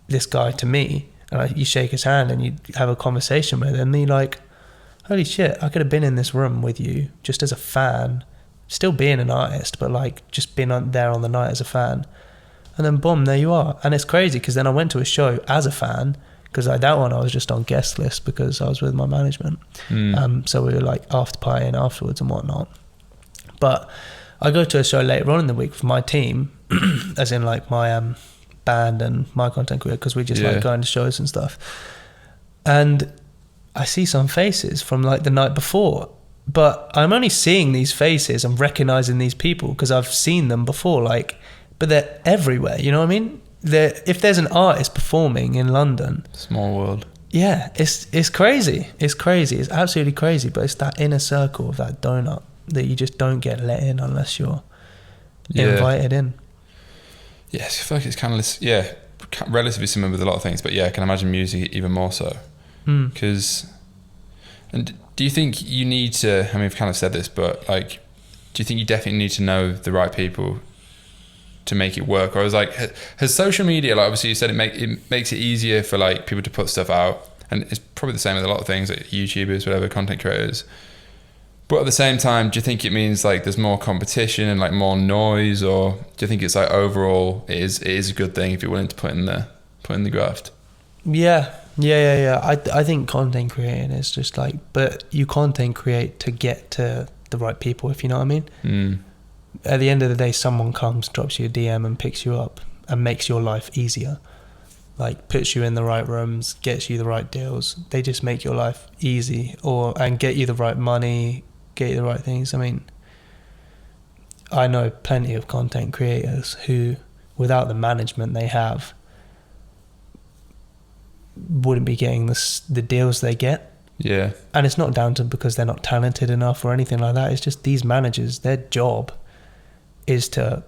S2: this guy to me, and you shake his hand and you have a conversation with him, and you're like, holy shit, I could have been in this room with you just as a fan, still being an artist, but like just being there on the night as a fan. And then boom, there you are. And it's crazy because then I went to a show as a fan, because that one I was just on guest list because I was with my management. So we were like after partying afterwards and whatnot. But I go to a show later on in the week with my team, as in like my band and my content creator, because we just like going to shows and stuff. And I see some faces from like the night before, but I'm only seeing these faces and recognizing these people because I've seen them before, like, but they're everywhere, you know what I mean? If there's an artist performing in London,
S1: small world. Yeah,
S2: it's crazy. It's crazy. It's absolutely crazy. But it's that inner circle of that donut that you just don't get let in unless you're invited in.
S1: Yes, I feel like it's kind of relatively similar with a lot of things, but I can imagine music even more so. Because, and do you think you need to? I mean, I've kind of said this, but like, do you think you definitely need to know the right people to make it work? Or I was like, has social media, like obviously you said it makes it easier for like people to put stuff out, and it's probably the same with a lot of things, like YouTubers, whatever, content creators. But at the same time, do you think it means like there's more competition and like more noise, or do you think it's like overall it is a good thing if you're willing to put in the graft?
S2: Yeah. I think content creating is just like, but you content create to get to the right people, if you know what I mean. At the end of the day, someone comes, drops you a DM and picks you up and makes your life easier, like puts you in the right rooms, gets you the right deals. They just make your life easy, and get you the right money, get you the right things. I mean, I know plenty of content creators who, without the management they have, wouldn't be getting the deals they get.
S1: Yeah. And
S2: it's not down to because they're not talented enough or anything like that. It's just these managers, their job is to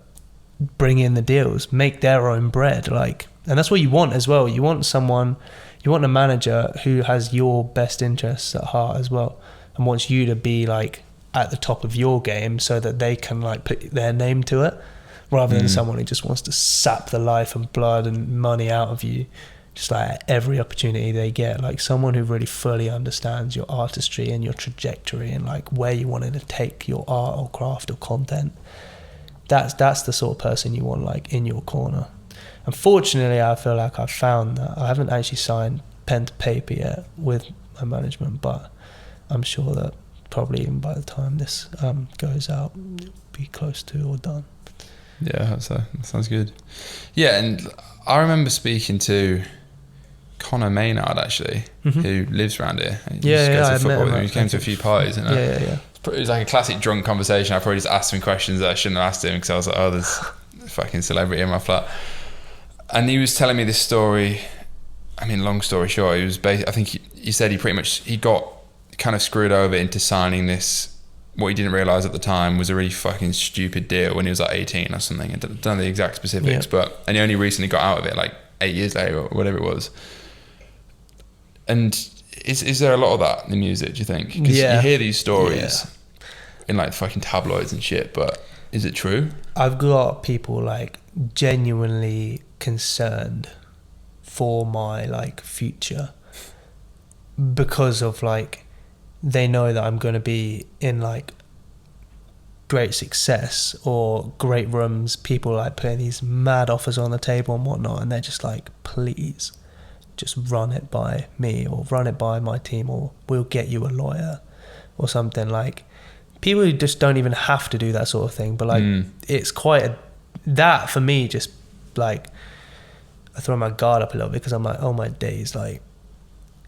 S2: bring in the deals, make their own bread, like, and that's what you want as well. You want a manager who has your best interests at heart as well, and wants you to be like at the top of your game so that they can like put their name to it, rather than someone who just wants to sap the life and blood and money out of you just like every opportunity they get. Like someone who really fully understands your artistry and your trajectory and like where you wanted to take your art or craft or content. That's the sort of person you want like in your corner. Unfortunately, I feel like I've found that I haven't actually signed pen to paper yet with my management, but I'm sure that probably even by the time this goes out, it'll be close to or done.
S1: Yeah, so that sounds good. Yeah, and I remember speaking to Connor Maynard actually, who lives around here. He
S2: I met him.
S1: He came to a few parties, and
S2: yeah.
S1: It was like a classic drunk conversation. I probably just asked him questions that I shouldn't have asked him because I was like, oh, there's a fucking celebrity in my flat. And he was telling me this story. I mean, long story short, I think he said he got kind of screwed over into signing this, what he didn't realise at the time was a really fucking stupid deal when he was like 18 or something. I don't know the exact specifics, and he only recently got out of it like 8 years later or whatever it was. And is there a lot of that in music, do you think? Because you hear these stories in like fucking tabloids and shit, but is it true?
S2: I've got people like genuinely concerned for my like future because of like they know that I'm going to be in like great success or great rooms, people like putting these mad offers on the table and whatnot, and they're just like, please just run it by me or run it by my team, or we'll get you a lawyer or something. Like people who just don't even have to do that sort of thing, but like it's quite that for me, just like I throw my guard up a little bit because I'm like, oh my days, like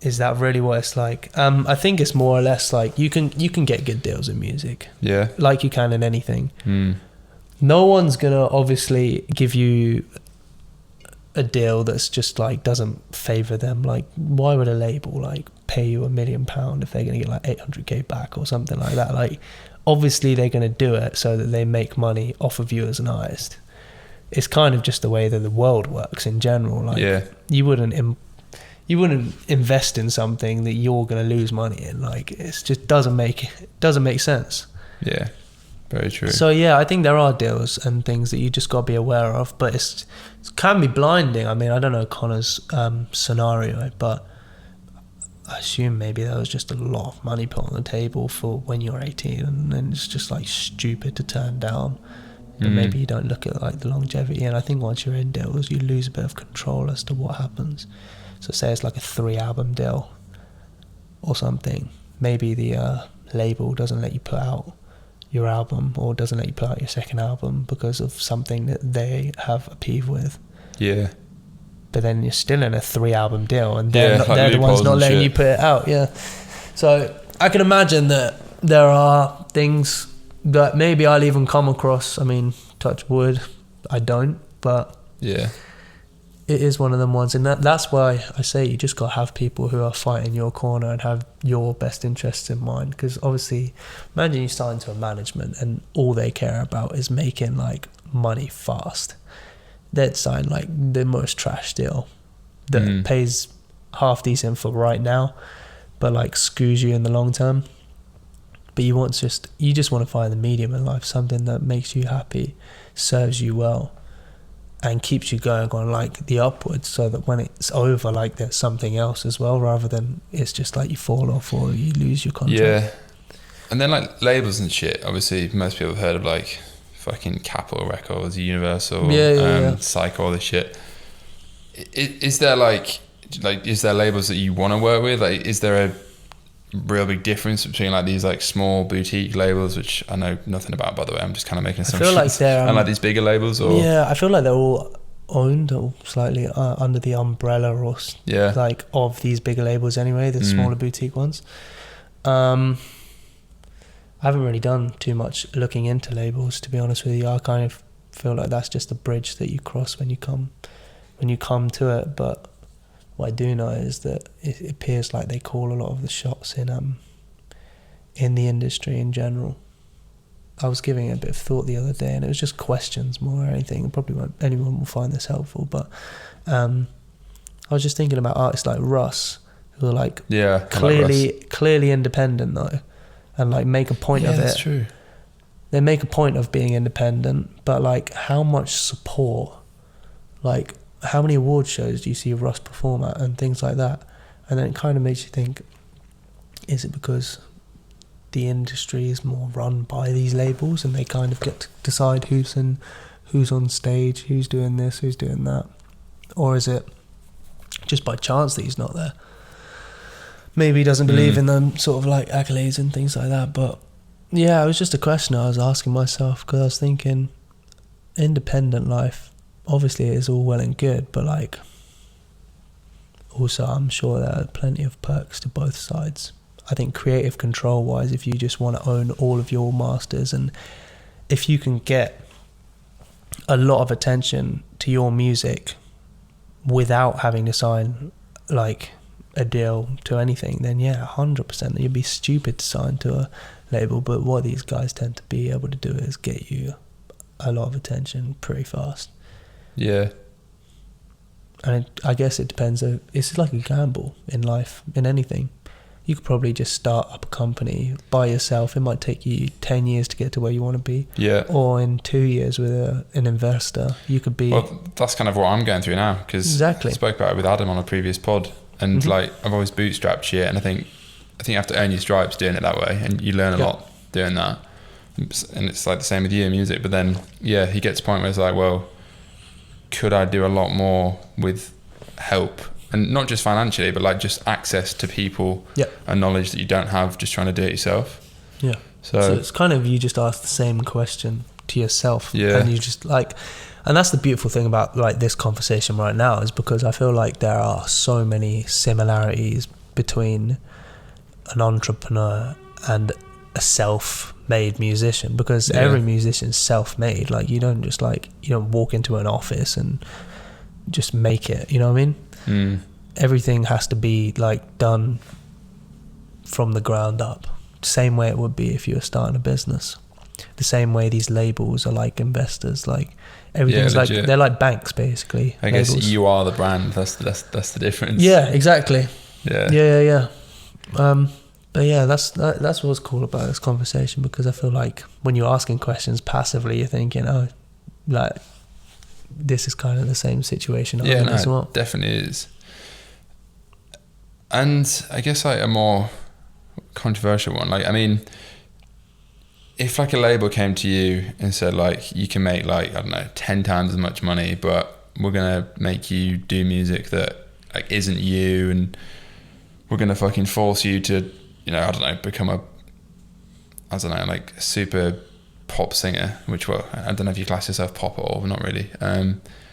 S2: Is that really what it's like? I think it's more or less like you can get good deals in music.
S1: Yeah.
S2: Like you can in anything. No one's gonna obviously give you a deal that's just like doesn't favor them. Like, why would a label like pay you £1 million if they're gonna get like 800k back or something like that? Like, obviously they're gonna do it so that they make money off of you as an artist. It's kind of just the way that the world works in general. Like, you wouldn't invest in something that you're gonna lose money in. Like, it just doesn't make sense.
S1: Yeah. Very true.
S2: So yeah, I think there are deals and things that you just got to be aware of, but it can be blinding. I mean, I don't know Connor's scenario, but I assume maybe there was just a lot of money put on the table for when you're 18, and then it's just like stupid to turn down. But maybe you don't look at like the longevity, and I think once you're in deals, you lose a bit of control as to what happens. So say it's like a 3-album deal or something. Maybe the label doesn't let you put out your album, or doesn't let you put out your second album because of something that they have a peeve with.
S1: Yeah.
S2: But then you're still in a 3-album deal, and they're the ones not letting you put it out. Yeah. So I can imagine that there are things that maybe I'll even come across. I mean, touch wood, I don't, but
S1: yeah,
S2: it is one of them ones, and that's why I say you just got to have people who are fighting your corner and have your best interests in mind. Because obviously, imagine you start into a management and all they care about is making like money fast. They'd sign like the most trash deal that pays half decent for right now, but like screws you in the long term. But you just want to find the medium in life, something that makes you happy, serves you well, and keeps you going on like the upwards, so that when it's over, like there's something else as well, rather than it's just like you fall off or you lose your contract.
S1: Yeah. And then like labels and shit, obviously most people have heard of like fucking Capitol Records, Universal, Psycho, all this shit. Is there is there labels that you want to work with? Like, is there a real big difference between like these like small boutique labels, which I know nothing about, by the way, I'm just kind of making assumptions,
S2: I feel like they're
S1: and like these bigger labels? Or
S2: I feel like they're all owned or slightly under the umbrella or like of these bigger labels anyway, the smaller boutique ones. I haven't really done too much looking into labels, to be honest with you. I kind of feel like that's just a bridge that you cross when you come to it. But what I do know is that it appears like they call a lot of the shots in the industry in general. I was giving it a bit of thought the other day, and it was just questions more than anything. Probably anyone will find this helpful, but I was just thinking about artists like Russ, who are like clearly independent though, and like make a point of it.
S1: That's true.
S2: They make a point of being independent, but like how much support, like how many award shows do you see Russ perform at and things like that? And then it kind of makes you think, is it because the industry is more run by these labels and they kind of get to decide who's on stage, who's doing this, who's doing that? Or is it just by chance that he's not there? Maybe he doesn't believe in them sort of like accolades and things like that. But yeah, it was just a question I was asking myself, because I was thinking, independent life, obviously it is all well and good, but like also I'm sure there are plenty of perks to both sides. I think creative control wise, if you just want to own all of your masters, and if you can get a lot of attention to your music without having to sign like a deal to anything, then yeah, 100% you'd be stupid to sign to a label. But what these guys tend to be able to do is get you a lot of attention pretty fast.
S1: Yeah.
S2: And I guess it depends. It's like a gamble in life, in anything. You could probably just start up a company by yourself. It might take you 10 years to get to where you want to be.
S1: Yeah.
S2: Or in 2 years with an investor, you could be...
S1: Well, that's kind of what I'm going through now, because I spoke about it with Adam on a previous pod, and like I've always bootstrapped shit, and I think you have to earn your stripes doing it that way, and you learn a lot doing that. And it's like the same with you in music. But then, yeah, he gets to a point where it's like, well, could I do a lot more with help? And not just financially, but like just access to people and knowledge that you don't have just trying to do it yourself. Yeah. So
S2: it's kind of, you just ask the same question to yourself.
S1: Yeah.
S2: And you just like, and that's the beautiful thing about like this conversation right now, is because I feel like there are so many similarities between an entrepreneur and a self-made musician, because every musician's self-made. Like you don't walk into an office and just make it, you know what I mean? Everything has to be like done from the ground up, same way it would be if you were starting a business. The same way these labels are like investors, like everything's like they're like banks basically.
S1: I guess you are the brand. That's the difference.
S2: Yeah, exactly.
S1: Yeah.
S2: But yeah, that's what's cool about this conversation, because I feel like when you're asking questions passively, you're thinking, oh, like this is kind of the same situation. As well.
S1: Definitely is. And I guess like a more controversial one, like I mean, if like a label came to you and said like you can make like, I don't know, 10 times as much money, but we're gonna make you do music that like isn't you, and we're gonna fucking force you to, you know, I don't know, become a, I don't know, like a super pop singer, which, well, I don't know if you class yourself pop or not really.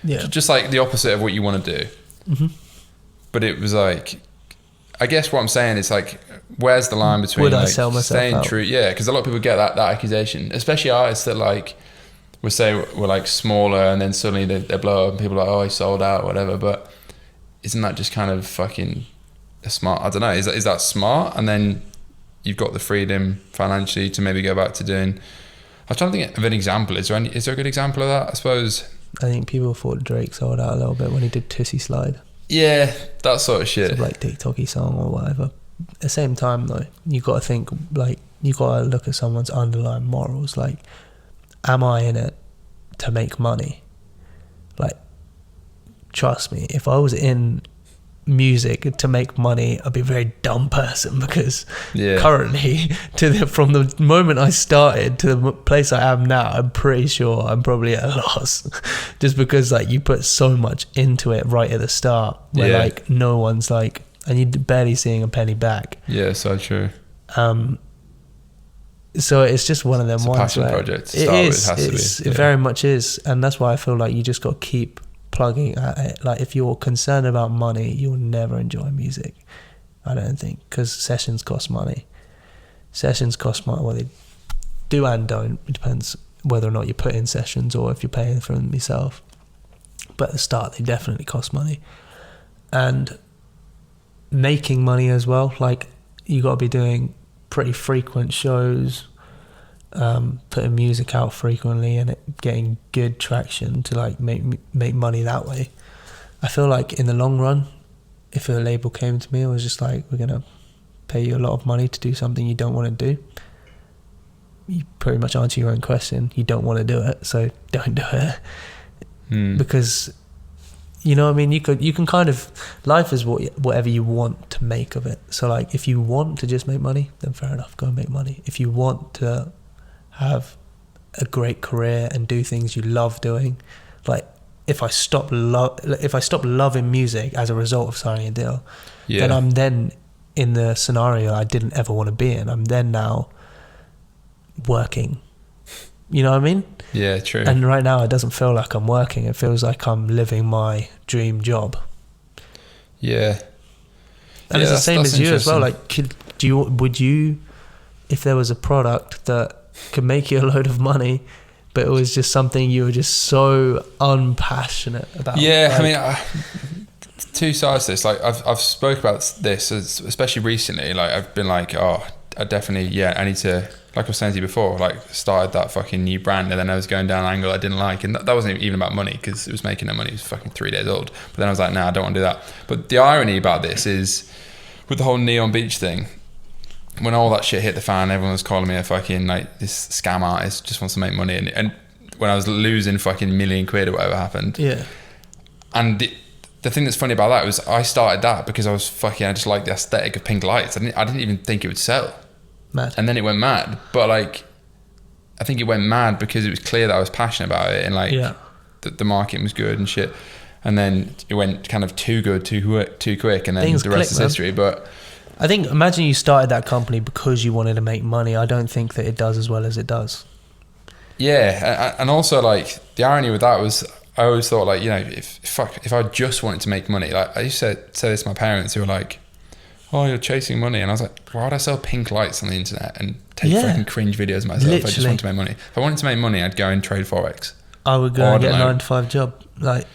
S1: Just like the opposite of what you want to do.
S2: Mm-hmm.
S1: But it was like, I guess what I'm saying is like, where's the line between like staying true? Yeah, because a lot of people get that accusation, especially artists that like would say we're like smaller and then suddenly they blow up and people are like, oh, he sold out or whatever. But isn't that just kind of fucking a smart, I don't know, is that smart? And then you've got the freedom financially to maybe go back to doing, I was trying to think of an example. Is there a good example of that? I suppose.
S2: I think people thought Drake sold out a little bit when he did Tootsie Slide.
S1: Yeah, that sort of shit.
S2: Sort of like TikTok-y song or whatever. At the same time though, you got to think, like, you got to look at someone's underlying morals. Like, am I in it to make money? Like, trust me, if I was in music to make money, I'd be a very dumb person, because currently from the moment I started to the place I am now, I'm pretty sure I'm probably at a loss just because like you put so much into it right at the start where like no one's like, and you're barely seeing a penny back. So true. So it's just one of them ones.
S1: Passion project to start with,
S2: it very much is, and that's why I feel like you just got to keep plugging at it. Like if you're concerned about money, you'll never enjoy music, I don't think, because sessions cost money. Well, they do and don't. It depends whether or not you put in sessions or if you're paying for them yourself, but at the start they definitely cost money. And making money as well, like you got to be doing pretty frequent shows, putting music out frequently and it getting good traction to like make money that way. I feel like in the long run, if a label came to me and was just like, we're gonna pay you a lot of money to do something you don't want to do, you pretty much answer your own question. You don't want to do it, so don't do it. Because you know what I mean, you can kind of, life is whatever you want to make of it. So like if you want to just make money, then fair enough, go and make money. If you want to have a great career and do things you love doing, like if I stop loving music as a result of signing a deal, then I'm then in the scenario I didn't ever want to be in. I'm then now working, you know what I mean?
S1: Yeah, true.
S2: And right now it doesn't feel like I'm working, it feels like I'm living my dream job. And it's the same as you as well. Like would you, if there was a product that could make you a load of money, but it was just something you were just so unpassionate about?
S1: I mean, two sides to this. Like I've spoke about this, especially recently. Like I've been like, oh, I definitely, I need to, like I was saying to you before, like started that fucking new brand, and then I was going down an angle I didn't like, and that wasn't even about money, because it was making no money. It was fucking 3 days old. But then I was like, nah, I don't want to do that. But the irony about this is, with the whole Neon Beach thing, when all that shit hit the fan, everyone was calling me a fucking like this scam artist, just wants to make money, and when I was losing fucking £1 million or whatever happened. And the thing that's funny about that was I started that because I just liked the aesthetic of pink lights. I didn't even think it would sell.
S2: Mad.
S1: And then it went mad. But like, I think it went mad because it was clear that I was passionate about it, and like the market was good and shit. And then it went kind of too good, too quick, and then the rest is history. But
S2: I think, imagine you started that company because you wanted to make money. I don't think that it does as well as it does.
S1: And also like the irony with that was, I always thought like, you know, if I just wanted to make money, like I used to say this to my parents, who were like, oh, you're chasing money. And I was like, why would I sell pink lights on the internet and take fucking cringe videos of myself? Literally. I just want to make money. If I wanted to make money, I'd go and trade Forex.
S2: I would go and get a 9-to-5 job. Like,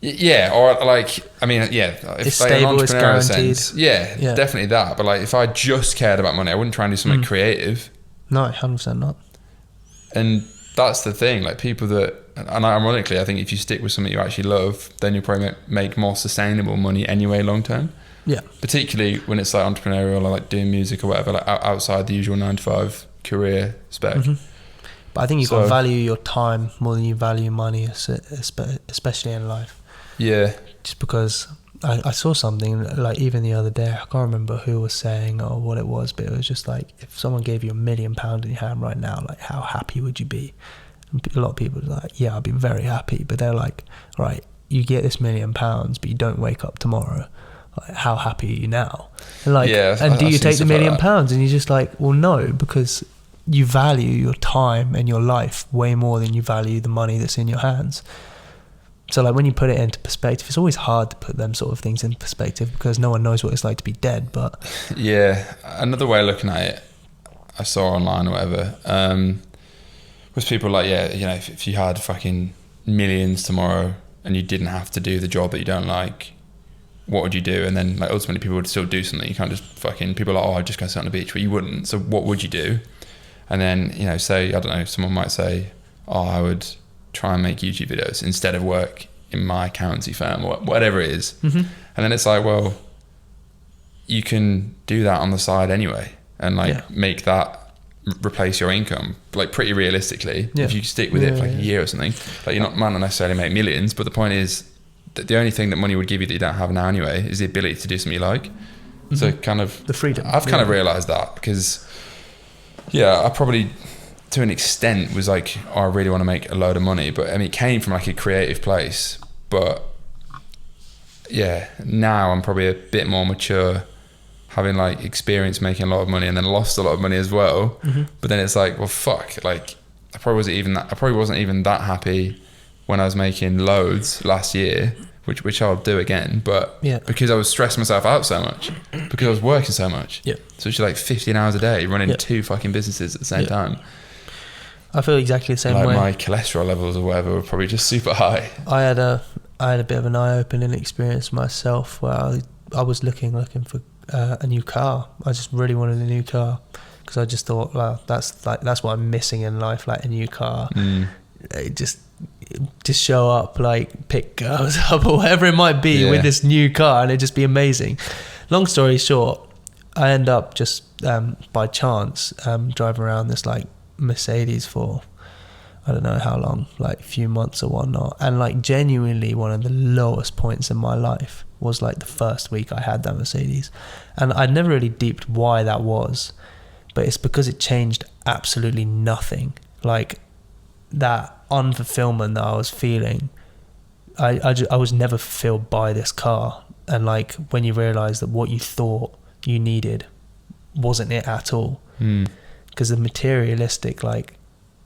S1: yeah, or like, I mean, yeah, if
S2: it's
S1: like
S2: stable,
S1: an
S2: it's
S1: entrepreneurial
S2: guaranteed.
S1: sense, yeah, definitely that. But like, if I just cared about money, I wouldn't try and do something creative.
S2: No, 100% not.
S1: And that's the thing, like people that, and ironically, I think if you stick with something you actually love, then you'll probably make more sustainable money anyway, long term.
S2: Yeah.
S1: Particularly when it's like entrepreneurial or like doing music or whatever, like outside the usual 9-to-5 career spec.
S2: But I think you've got to value your time more than you value money, especially in life.
S1: Yeah.
S2: Just because I saw something, like even the other day, I can't remember who was saying or what it was, but it was just like, if someone gave you £1 million in your hand right now, like how happy would you be? And a lot of people are like, yeah, I'd be very happy. But they're like, right, you get this £1 million, but you don't wake up tomorrow. Like, how happy are you now? And like, and do you take the £1 million? And you're just like, well, no, because you value your time and your life way more than you value the money that's in your hands. So like when you put it into perspective, it's always hard to put them sort of things in perspective because no one knows what it's like to be dead. But
S1: yeah, another way of looking at it, I saw online or whatever, was people like, yeah, you know, if you had fucking millions tomorrow and you didn't have to do the job that you don't like, what would you do? And then like ultimately people would still do something. You can't just fucking, people are like, oh, I'd just go sit on the beach, but you wouldn't. So what would you do? And then, you know, say, I don't know, someone might say, oh, I would try and make YouTube videos instead of work in my accountancy firm or whatever it is. And then it's like, well, you can do that on the side anyway and like make that replace your income, like pretty realistically. If you stick with it for like a year or something, like you're not, might not necessarily make millions, but the point is that the only thing that money would give you that you don't have now anyway is the ability to do something you like. So kind of
S2: the freedom.
S1: I've kind of realized that because I probably to an extent was like, oh, I really want to make a load of money, but I mean it came from like a creative place. But yeah, now I'm probably a bit more mature, having like experience making a lot of money and then lost a lot of money as well. But then it's like, well, fuck, like I probably wasn't even that happy when I was making loads last year, which I'll do again, but because I was stressing myself out so much, because I was working so much. So it's like 15 hours a day running 2 fucking businesses at the same time.
S2: I feel exactly the same way.
S1: My cholesterol levels or whatever were probably just super high.
S2: I had a bit of an eye-opening experience myself where I was looking for a new car. I just really wanted a new car because I just thought, well, that's what I'm missing in life, like a new car. Just show up, like pick girls up or whatever it might be with this new car and it'd just be amazing. Long story short, I end up just by chance driving around this like Mercedes for I don't know how long, like a few months or whatnot, and like genuinely one of the lowest points in my life was like the first week I had that Mercedes, and I'd never really deeped why that was, but it's because it changed absolutely nothing. Like that unfulfillment that I was feeling, I was never fulfilled by this car. And like when you realize that what you thought you needed wasn't it at all, because the materialistic like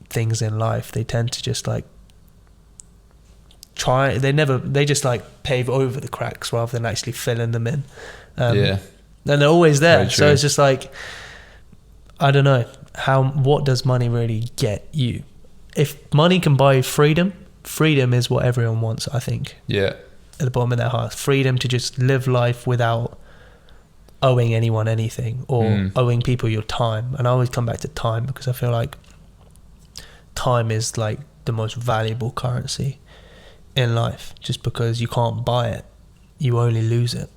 S2: things in life, they tend to just like they just like pave over the cracks rather than actually filling them in. And they're always there. So it's just like, I don't know, what does money really get you? If money can buy you freedom is what everyone wants, I think. At the bottom of their heart, freedom to just live life without owing anyone anything or owing people your time. And I always come back to time because I feel like time is like the most valuable currency in life, just because you can't buy it, you only lose it.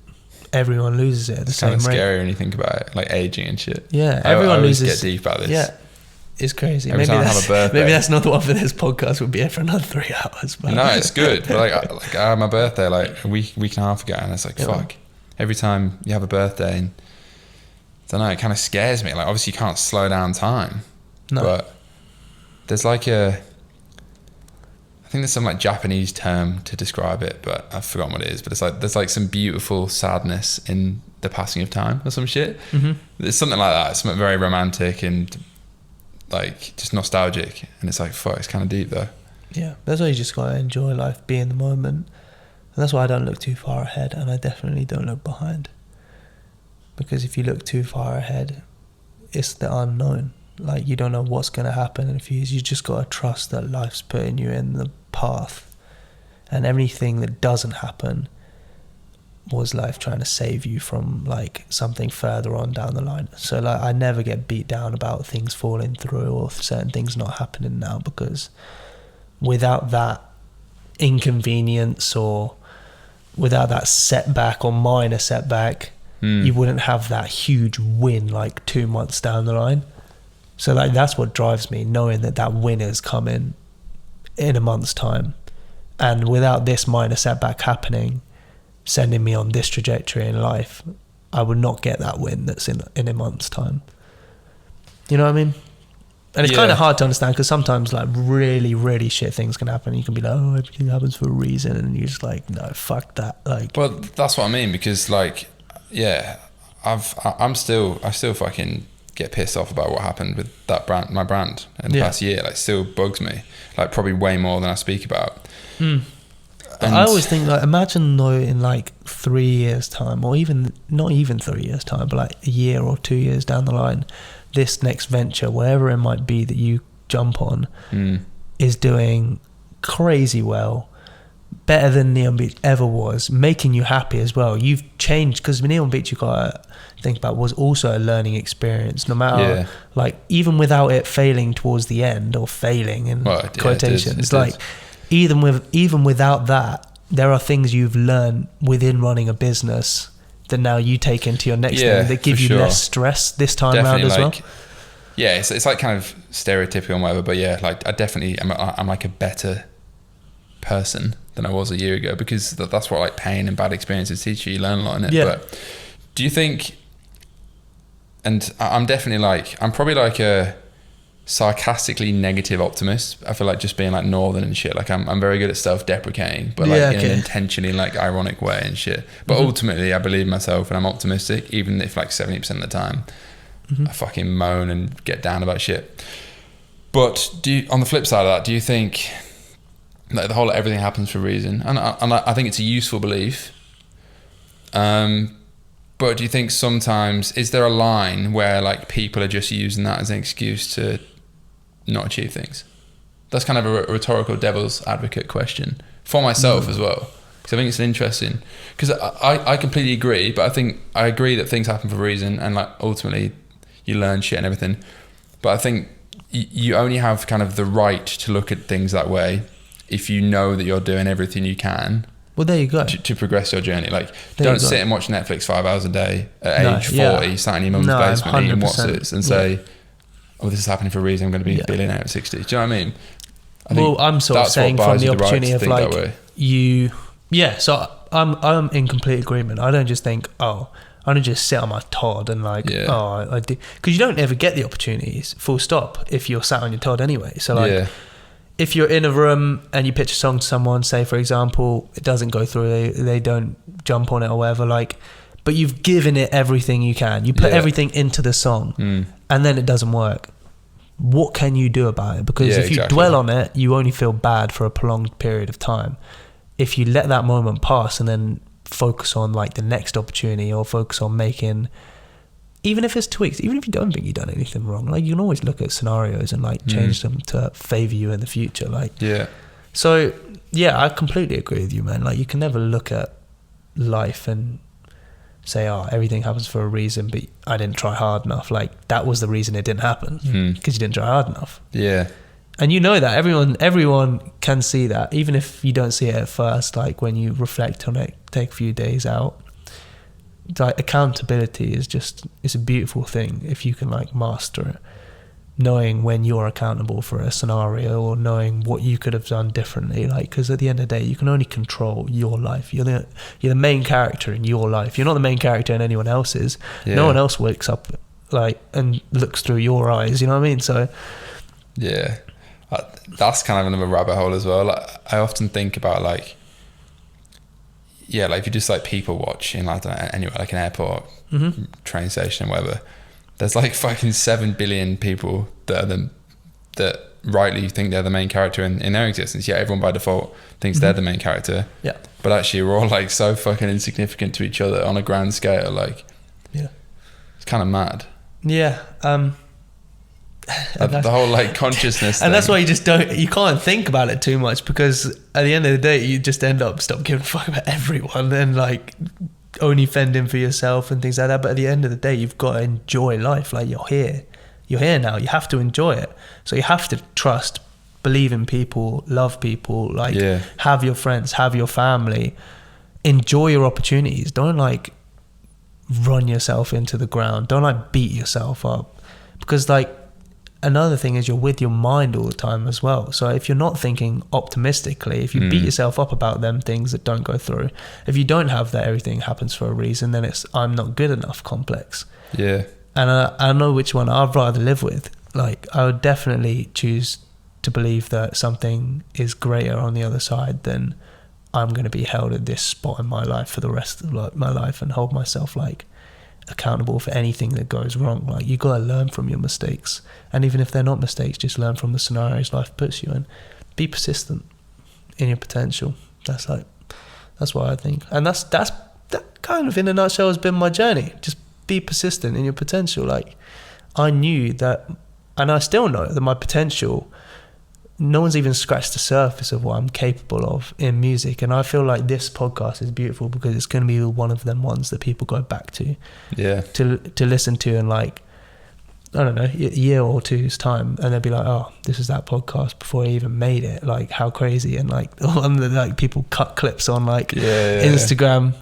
S2: Everyone loses it at the same rate. It's kind of scary
S1: when you think about it, like aging and shit.
S2: Everyone loses.
S1: I always get deep about this.
S2: It's crazy.
S1: Every time I have a birthday.
S2: Maybe that's not the one for this podcast. We'll be here for another 3 hours. But.
S1: No, it's good. But like I had my birthday like a week and a half ago, and it's like fuck. Every time you have a birthday, and I don't know, it kind of scares me. Like obviously you can't slow down time, but there's like I think there's some like Japanese term to describe it, but I've forgotten what it is. But it's like there's like some beautiful sadness in the passing of time or some shit. It's something like that. It's something very romantic and like just nostalgic, and it's like fuck, it's kind of deep though.
S2: That's why you just gotta enjoy life, be in the moment, and that's why I don't look too far ahead, and I definitely don't look behind. because if you look too far ahead, it's the unknown. Like, you don't know what's going to happen in a few years. You just got to trust that life's putting you in the path, and anything that doesn't happen was life trying to save you from like something further on down the line. So like, I never get beat down about things falling through or certain things not happening now, because without that inconvenience or without that setback or minor setback, you wouldn't have that huge win like 2 months down the line. So like, that's what drives me, knowing that win is coming in a month's time, and without this minor setback happening, sending me on this trajectory in life, I would not get that win that's in a month's time. You know what I mean? And it's kind of hard to understand, because sometimes like really, really shit things can happen. You can be like, oh, everything happens for a reason, and you're just like, no, fuck that. Like,
S1: well, that's what I mean, because like, yeah, I still fucking get pissed off about what happened with that brand, my brand, in the past year. Like, still bugs me, like probably way more than I speak about.
S2: I always think, like, imagine though in like 3 years time, or even not even 3 years time, but like a year or 2 years down the line, this next venture, wherever it might be that you jump on, is doing crazy well, better than Neon Beach ever was, making you happy as well. You've changed, because Neon Beach, you gotta think about, was also a learning experience, no matter like, even without it failing towards the end, or failing in quotations, it's like, even without that, there are things you've learned within running a business that now you take into your next thing, that give you less stress this time around as well.
S1: Yeah, it's like kind of stereotypical and whatever, but yeah, like, I definitely I'm like a better person than I was a year ago, because that's what like pain and bad experiences teach you. You learn a lot in it. But do you think, and I'm definitely like, I'm probably like a sarcastically negative optimist. I feel like, just being like northern and shit, like I'm very good at self-deprecating, but like in an intentionally like ironic way and shit. But ultimately I believe myself, and I'm optimistic, even if like 70% of the time I fucking moan and get down about shit. But on the flip side of that, do you think like the whole everything happens for a reason, and I think it's a useful belief, but do you think sometimes, is there a line where like people are just using that as an excuse to not achieve things? That's kind of a rhetorical devil's advocate question for myself as well, because I think it's interesting, because I completely agree, but I think I agree that things happen for a reason, and like ultimately you learn shit and everything, but I think you only have kind of the right to look at things that way if you know that you're doing everything you can. Well, there you go. To progress your journey. Like, don't sit and watch Netflix 5 hours a day at age 40, sat in your mum's basement eating Wotsits and say, oh, this is happening for a reason, I'm going to be a billionaire at 60. Do you know what I mean? I'm sort of saying from the opportunity of like, so I'm in complete agreement. I don't just think, I don't just sit on my Todd and like, I do. Because you don't ever get the opportunities, full stop, if you're sat on your Todd anyway. So like, if you're in a room and you pitch a song to someone, say for example, it doesn't go through, they don't jump on it or whatever, like, but you've given it everything you can, you put everything into the song, and then it doesn't work. What can you do about it? Because if you dwell on it, you only feel bad for a prolonged period of time. If you let that moment pass and then focus on like the next opportunity, or focus on making, even if it's tweaks, even if you don't think you've done anything wrong, like, you can always look at scenarios and like change them to favor you in the future. Like, so I completely agree with you, man. Like, you can never look at life and say, everything happens for a reason, but I didn't try hard enough. Like, that was the reason it didn't happen, because you didn't try hard enough. And you know that everyone can see that, even if you don't see it at first. Like, when you reflect on it, take a few days out, like, accountability is just, it's a beautiful thing if you can like master it, knowing when you're accountable for a scenario, or knowing what you could have done differently. Like, because at the end of the day, you can only control your life. You're the main character in your life. You're not the main character in anyone else's. No one else wakes up like and looks through your eyes, you know what I mean? So that's kind of another rabbit hole as well. Like, I often think about like, like, if you just like people watch in like, anywhere, like an airport, train station, whatever, there's like fucking 7 billion people that rightly think they're the main character in their existence. Everyone by default thinks they're the main character. But actually we're all like so fucking insignificant to each other on a grand scale. Like, It's kind of mad.
S2: Yeah.
S1: The whole like consciousness
S2: and
S1: thing.
S2: that's why you can't think about it too much, because at the end of the day you just end up stop giving a fuck about everyone and like only fending for yourself and things like that. But at the end of the day, you've got to enjoy life. Like you're here now, you have to enjoy it. So you have to trust, believe in people, love people, like have your friends, have your family, enjoy your opportunities. Don't like run yourself into the ground, don't like beat yourself up, because like another thing is you're with your mind all the time as well. So if you're not thinking optimistically, if you beat yourself up about them things that don't go through, if you don't have that everything happens for a reason, then it's I'm not good enough complex.
S1: Yeah.
S2: And I know which one I'd rather live with. Like I would definitely choose to believe that something is greater on the other side than I'm going to be held at this spot in my life for the rest of my life and hold myself like accountable for anything that goes wrong. Like you got to learn from your mistakes, and even if they're not mistakes, just learn from the scenarios life puts you in. Be persistent in your potential. That's what I think, and that kind of in a nutshell has been my journey. Just be persistent in your potential. Like I knew that, and I still know that my potential, no one's even scratched the surface of what I'm capable of in music. And I feel like this podcast is beautiful because it's going to be one of them ones that people go back to, to listen to in like, I don't know, a year or two's time, and they'll be like, oh, this is that podcast before I even made it. Like how crazy. And like on the, like people cut clips on like Instagram,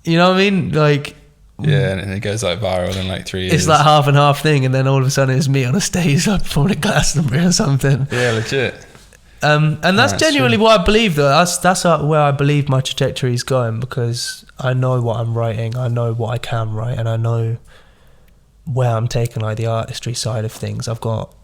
S2: you know what I mean? Like,
S1: yeah, and it goes like viral in like 3 years.
S2: It's like half and half thing, and then all of a sudden it's me on a stage like performing at Glastonbury or something.
S1: Yeah, legit.
S2: And that's genuinely true. What I believe though. That's where I believe my trajectory is going, because I know what I'm writing, I know what I can write, and I know where I'm taking like the artistry side of things. I've got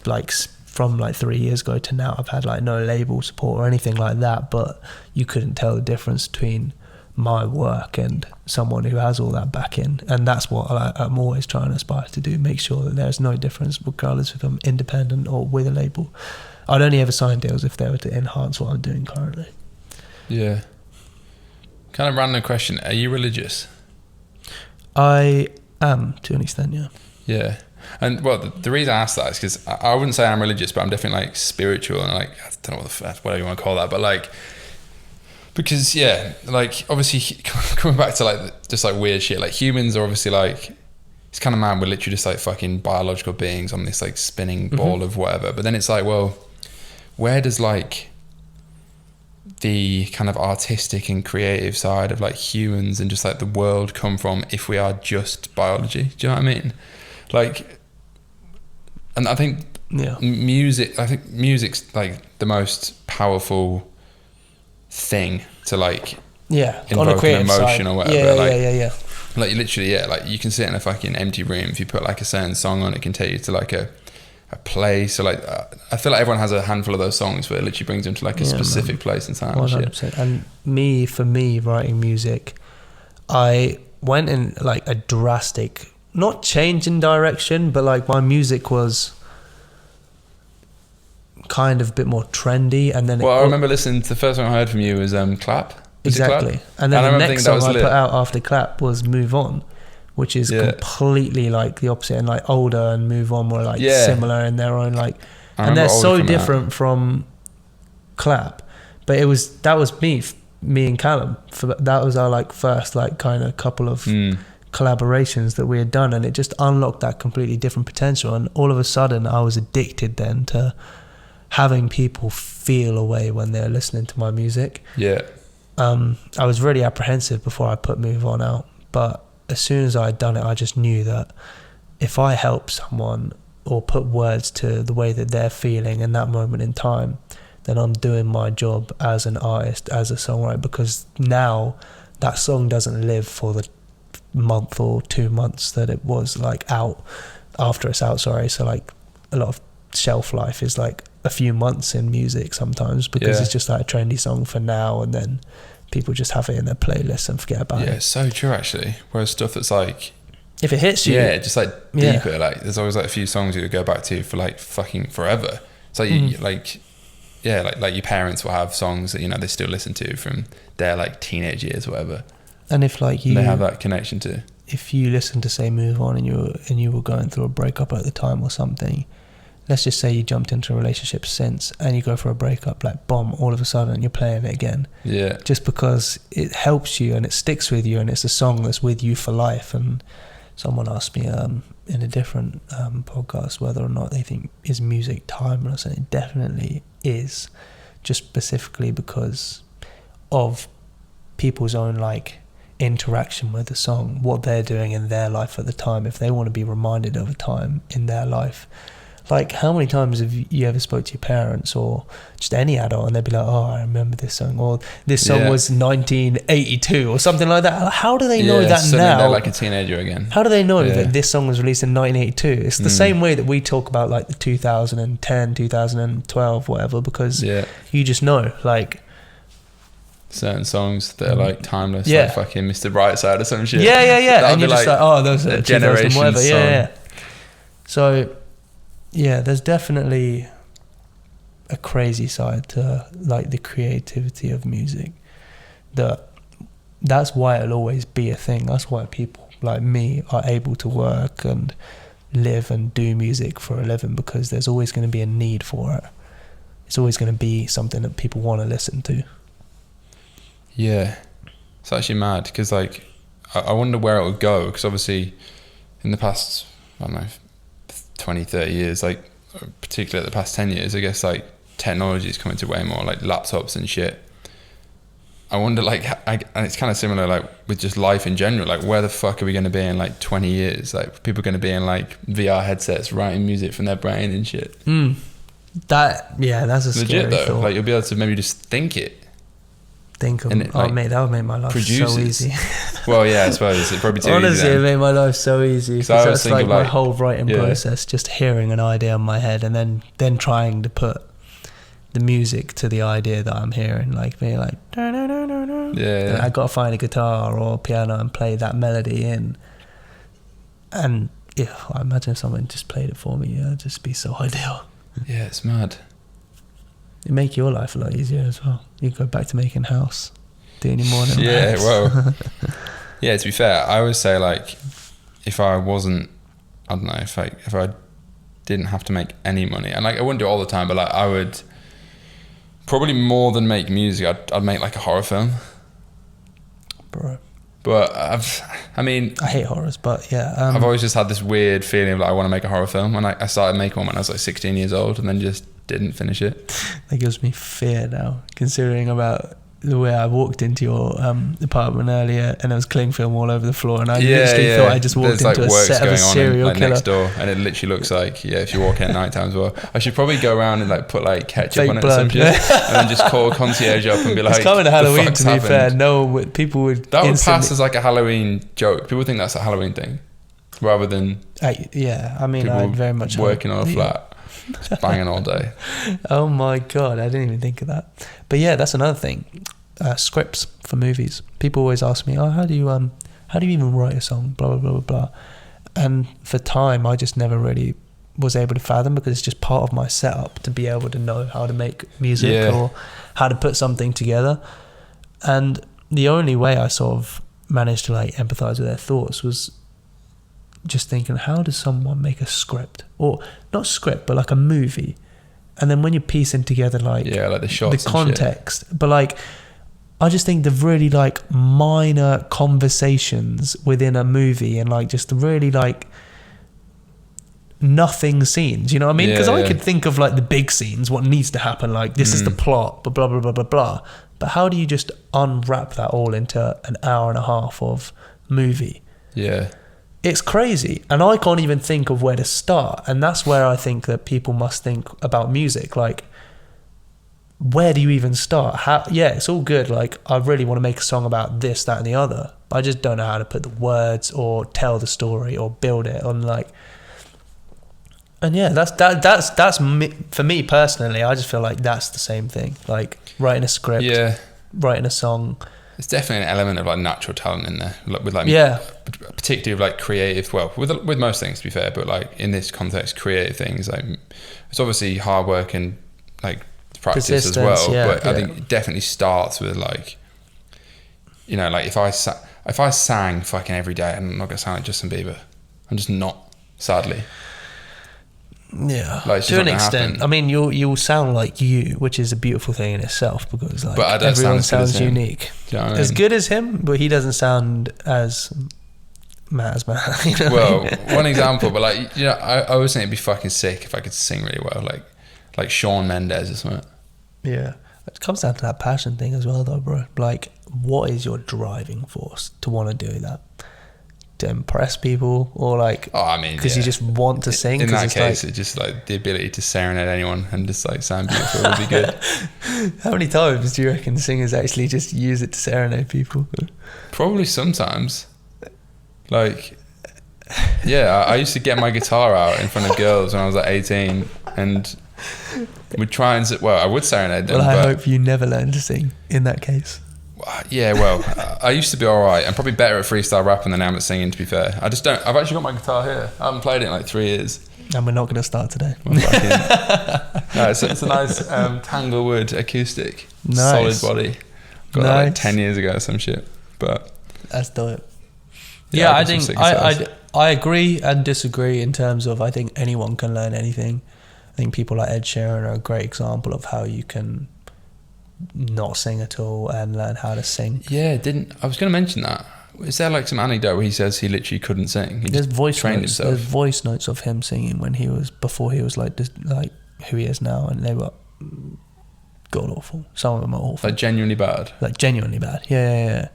S2: like from like 3 years ago to now, I've had like no label support or anything like that, but you couldn't tell the difference between my work and someone who has all that backing. And that's what I'm always trying to aspire to do, make sure that there's no difference regardless if I'm independent or with a label. I'd only ever sign deals if they were to enhance what I'm doing currently.
S1: Yeah. Kind of random question, are you religious?
S2: I am, to an extent, yeah.
S1: Yeah. And well, the reason I asked that is because I wouldn't say I'm religious, but I'm definitely like spiritual, and like I don't know whatever you want to call that, but like, because like obviously coming back to like just like weird shit, like humans are obviously like, it's kind of mad, we're literally just like fucking biological beings on this like spinning ball of whatever. But then it's like, well, where does like the kind of artistic and creative side of like humans and just like the world come from if we are just biology? Do you know what I mean? Like, and I think music's like the most powerful thing to like invoke an emotion side. Or whatever. Like literally, like you can sit in a fucking empty room, if you put like a certain song on, it can take you to like a place. So like I feel like everyone has a handful of those songs where it literally brings them to like a specific place in time.
S2: 100%. And for me writing music, I went in like a drastic, not change in direction, but like my music was kind of a bit more trendy, and then
S1: I remember listening to the first one I heard from you was Clap.
S2: Exactly.
S1: Clap?
S2: And then the next song I put out after Clap was Move On, which is completely like the opposite, and like Older and Move On were like similar in their own like, and they're so different from Clap. But that was me and Callum. That was our like first like kind of couple of collaborations that we had done, and it just unlocked that completely different potential. And all of a sudden I was addicted then to having people feel a way when they're listening to my music. I was really apprehensive before I put Move On out, but as soon as I had done it, I just knew that if I help someone or put words to the way that they're feeling in that moment in time, then I'm doing my job as an artist, as a songwriter, because now that song doesn't live for the month or 2 months that it was like out after it's out. So like a lot of shelf life is like a few months in music sometimes, because it's just like a trendy song for now, and then people just have it in their playlist and forget about it.
S1: Yeah, it's so true actually. Whereas stuff that's like,
S2: if it hits you,
S1: just like deeper, like there's always like a few songs you would go back to for like fucking forever. It's like like your parents will have songs that, you know, they still listen to from their like teenage years or whatever,
S2: and if like you,
S1: they have that connection to.
S2: if you listen to say Move On and you were going through a breakup at the time or something, let's just say you jumped into a relationship since and you go for a breakup, like bomb, all of a sudden you're playing it again.
S1: Yeah.
S2: Just because it helps you and it sticks with you and it's a song that's with you for life. And someone asked me in a different podcast whether or not they think is music timeless, and it definitely is, just specifically because of people's own like interaction with the song, what they're doing in their life at the time, if they want to be reminded of a time in their life. Like, how many times have you ever spoke to your parents or just any adult and they'd be like, oh, I remember this song, or this song was 1982 or something like that. How do they know that now?
S1: They're like a teenager again.
S2: How do they know that this song was released in 1982? It's the same way that we talk about like the 2010, 2012, whatever, because you just know, like,
S1: certain songs that are like timeless, like fucking Mr. Brightside or some shit.
S2: And you're just like, oh, those are
S1: generation
S2: whatever.
S1: song.
S2: So there's definitely a crazy side to like the creativity of music. That's why it'll always be a thing. That's why people like me are able to work and live and do music for a living, because there's always going to be a need for it. It's always going to be something that people want to listen to.
S1: Yeah, it's actually mad, because like I wonder where it would go, because obviously in the past, I don't know, 20, 30 years, like particularly the past 10 years, I guess, like technology's come into way more, like laptops and shit. I wonder, like, and it's kind of similar, like with just life in general, like where the fuck are we going to be in like 20 years? Like people are going to be in like VR headsets writing music from their brain and shit.
S2: That's a scary
S1: legit though.
S2: thought.
S1: Like you'll be able to maybe just think it.
S2: Mate, that would make my life so easy.
S1: Well, yeah, I suppose it'd probably be too
S2: honestly,
S1: easy.
S2: It made my life so easy, because that's like my whole writing process, just hearing an idea in my head and then trying to put the music to the idea that I'm hearing, like being like, yeah. I got to find a guitar or a piano and play that melody in. And I imagine if someone just played it for me, it'd just be so ideal.
S1: Yeah, it's mad.
S2: It'd make your life a lot easier as well. You go back to making house, doing your morning.
S1: Yeah, well, yeah. To be fair, I always say, like, if I wasn't, I don't know, if I didn't have to make any money, and like I wouldn't do it all the time, but like I would probably more than make music, I'd make like a horror film,
S2: bro.
S1: But I hate
S2: horrors, but yeah.
S1: I've always just had this weird feeling of like I want to make a horror film, and I started making one when I was like 16 years old, and then just didn't finish it.
S2: That gives me fear now, considering about the way I walked into your apartment earlier, and there was cling film all over the floor, and I literally thought I just walked into a set of a serial killer.
S1: Next door, and it literally looks like, if you walk in at night time as well. I should probably go around and like put like ketchup
S2: fake
S1: on it
S2: blood.
S1: or some shit, and then just call a concierge up and be like,
S2: it's coming to Halloween, to be fair. People would
S1: that would pass as like a Halloween joke. People think that's a Halloween thing, rather than
S2: I very much
S1: working on a flat. Just banging all day.
S2: Oh my god, I didn't even think of that. But yeah, that's another thing. Scripts for movies. People always ask me, how do you even write a song? Blah blah blah blah blah. And for time, I just never really was able to fathom, because it's just part of my setup to be able to know how to make music or how to put something together. And the only way I sort of managed to like empathize with their thoughts was just thinking, how does someone make a script, or not script, but like a movie? And then when you're piecing together like
S1: the shots,
S2: the context, but like I just think the really like minor conversations within a movie, and like just really like nothing scenes, you know what I mean? Because I could think of like the big scenes, what needs to happen, like this is the plot, but blah blah blah blah blah. But how do you just unwrap that all into an hour and a half of movie? Yeah. It's crazy, and I can't even think of where to start. And that's where I think that people must think about music. Like, where do you even start? It's all good. Like, I really want to make a song about this, that, and the other. But I just don't know how to put the words or tell the story or build it on like. And yeah, that's me, for me personally. I just feel like that's the same thing. Like writing a script, writing a song.
S1: There's definitely an element of like natural talent in there, with like particularly of like creative. Well, with most things, to be fair, but like in this context, creative things, like it's obviously hard work and like practice as well. But I think it definitely starts with like, like if I sat, if I sang fucking every day, I'm not gonna sound like Justin Bieber. I'm just not, sadly.
S2: Yeah,
S1: like,
S2: to an extent.
S1: Happen.
S2: I mean, you'll sound like you, which is a beautiful thing in itself, because like,
S1: but I don't
S2: everyone
S1: sounds
S2: unique.
S1: Do you know what I mean?
S2: As good as him, but he doesn't sound as mad. You know
S1: well, one example, but like, you know, I always think it'd be fucking sick if I could sing really well, like Shawn Mendes or something.
S2: Yeah, it comes down to that passion thing as well, though, bro. Like, what is your driving force to want to do that? To impress people, or like, because you just want to sing?
S1: In that case, it's just like the ability to serenade anyone and just like sound beautiful would be good.
S2: How many times do you reckon singers actually just use it to serenade people?
S1: Probably sometimes. Like, yeah, I used to get my guitar out in front of girls when I was like 18 and would try and I would serenade them.
S2: Well, I hope you never learn to sing in that case.
S1: Yeah, well, I used to be alright. I'm probably better at freestyle rapping than I am at singing, to be fair. I've actually got my guitar here. I haven't played it in like 3 years.
S2: And we're not going to start today.
S1: No, it's a nice Tanglewood acoustic.
S2: Nice.
S1: Solid body. Got that like 10 years ago or some shit. But
S2: that's dope. Yeah, I think I agree and disagree in terms of, I think anyone can learn anything. I think people like Ed Sheeran are a great example of how you can not sing at all and learn how to sing.
S1: Yeah, I was going to mention that. Is there like some anecdote where he says he literally couldn't sing?
S2: There's voice notes of him singing before he was like who he is now, and they were god awful. Some of them are awful.
S1: Like genuinely bad.
S2: Yeah.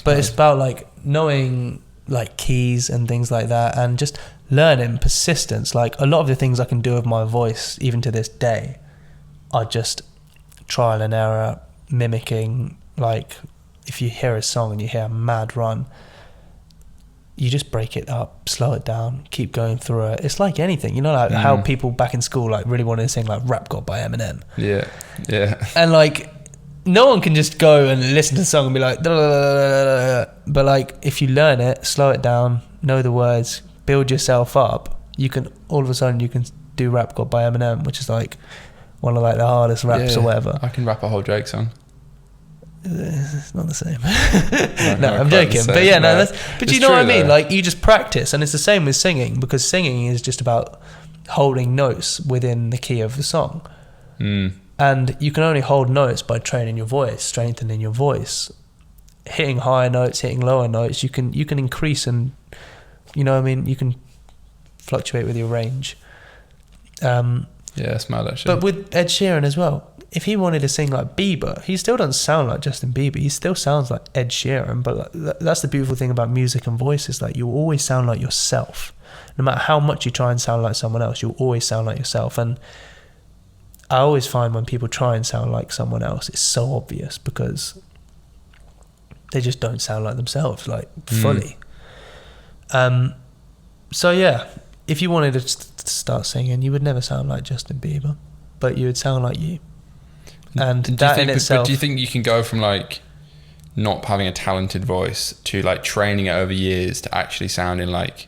S2: But it's about like knowing like keys and things like that, and just learning persistence. Like, a lot of the things I can do with my voice, even to this day, are just trial and error, mimicking. Like, if you hear a song and you hear a mad run, you just break it up, slow it down, keep going through it. It's like anything, you know, like how people back in school like really wanted to sing like Rap God by Eminem.
S1: Yeah.
S2: And like, no one can just go and listen to the song and be like, but like, if you learn it, slow it down, know the words, build yourself up, you can all of a sudden you can do Rap God by Eminem, which is like one of like the hardest raps or whatever.
S1: I can rap a whole Drake song.
S2: It's not the same.
S1: No,
S2: I'm joking. But yeah, no, but you know what I mean?
S1: Though.
S2: Like, you just practice, and it's the same with singing, because singing is just about holding notes within the key of the song. And you can only hold notes by training your voice, strengthening your voice, hitting higher notes, hitting lower notes. You can increase, and you know what I mean, you can fluctuate with your range.
S1: Yeah, it's mad actually.
S2: But with Ed Sheeran as well, if he wanted to sing like Bieber, he still doesn't sound like Justin Bieber. He still sounds like Ed Sheeran. But that's the beautiful thing about music and voice, is that you always sound like yourself. No matter how much you try and sound like someone else, you'll always sound like yourself. And I always find when people try and sound like someone else, it's so obvious, because they just don't sound like themselves, like fully. So yeah, if you wanted to start singing, you would never sound like Justin Bieber, but you would sound like you. And that in itself.
S1: But do you think you can go from like not having a talented voice to like training it over years to actually sounding like,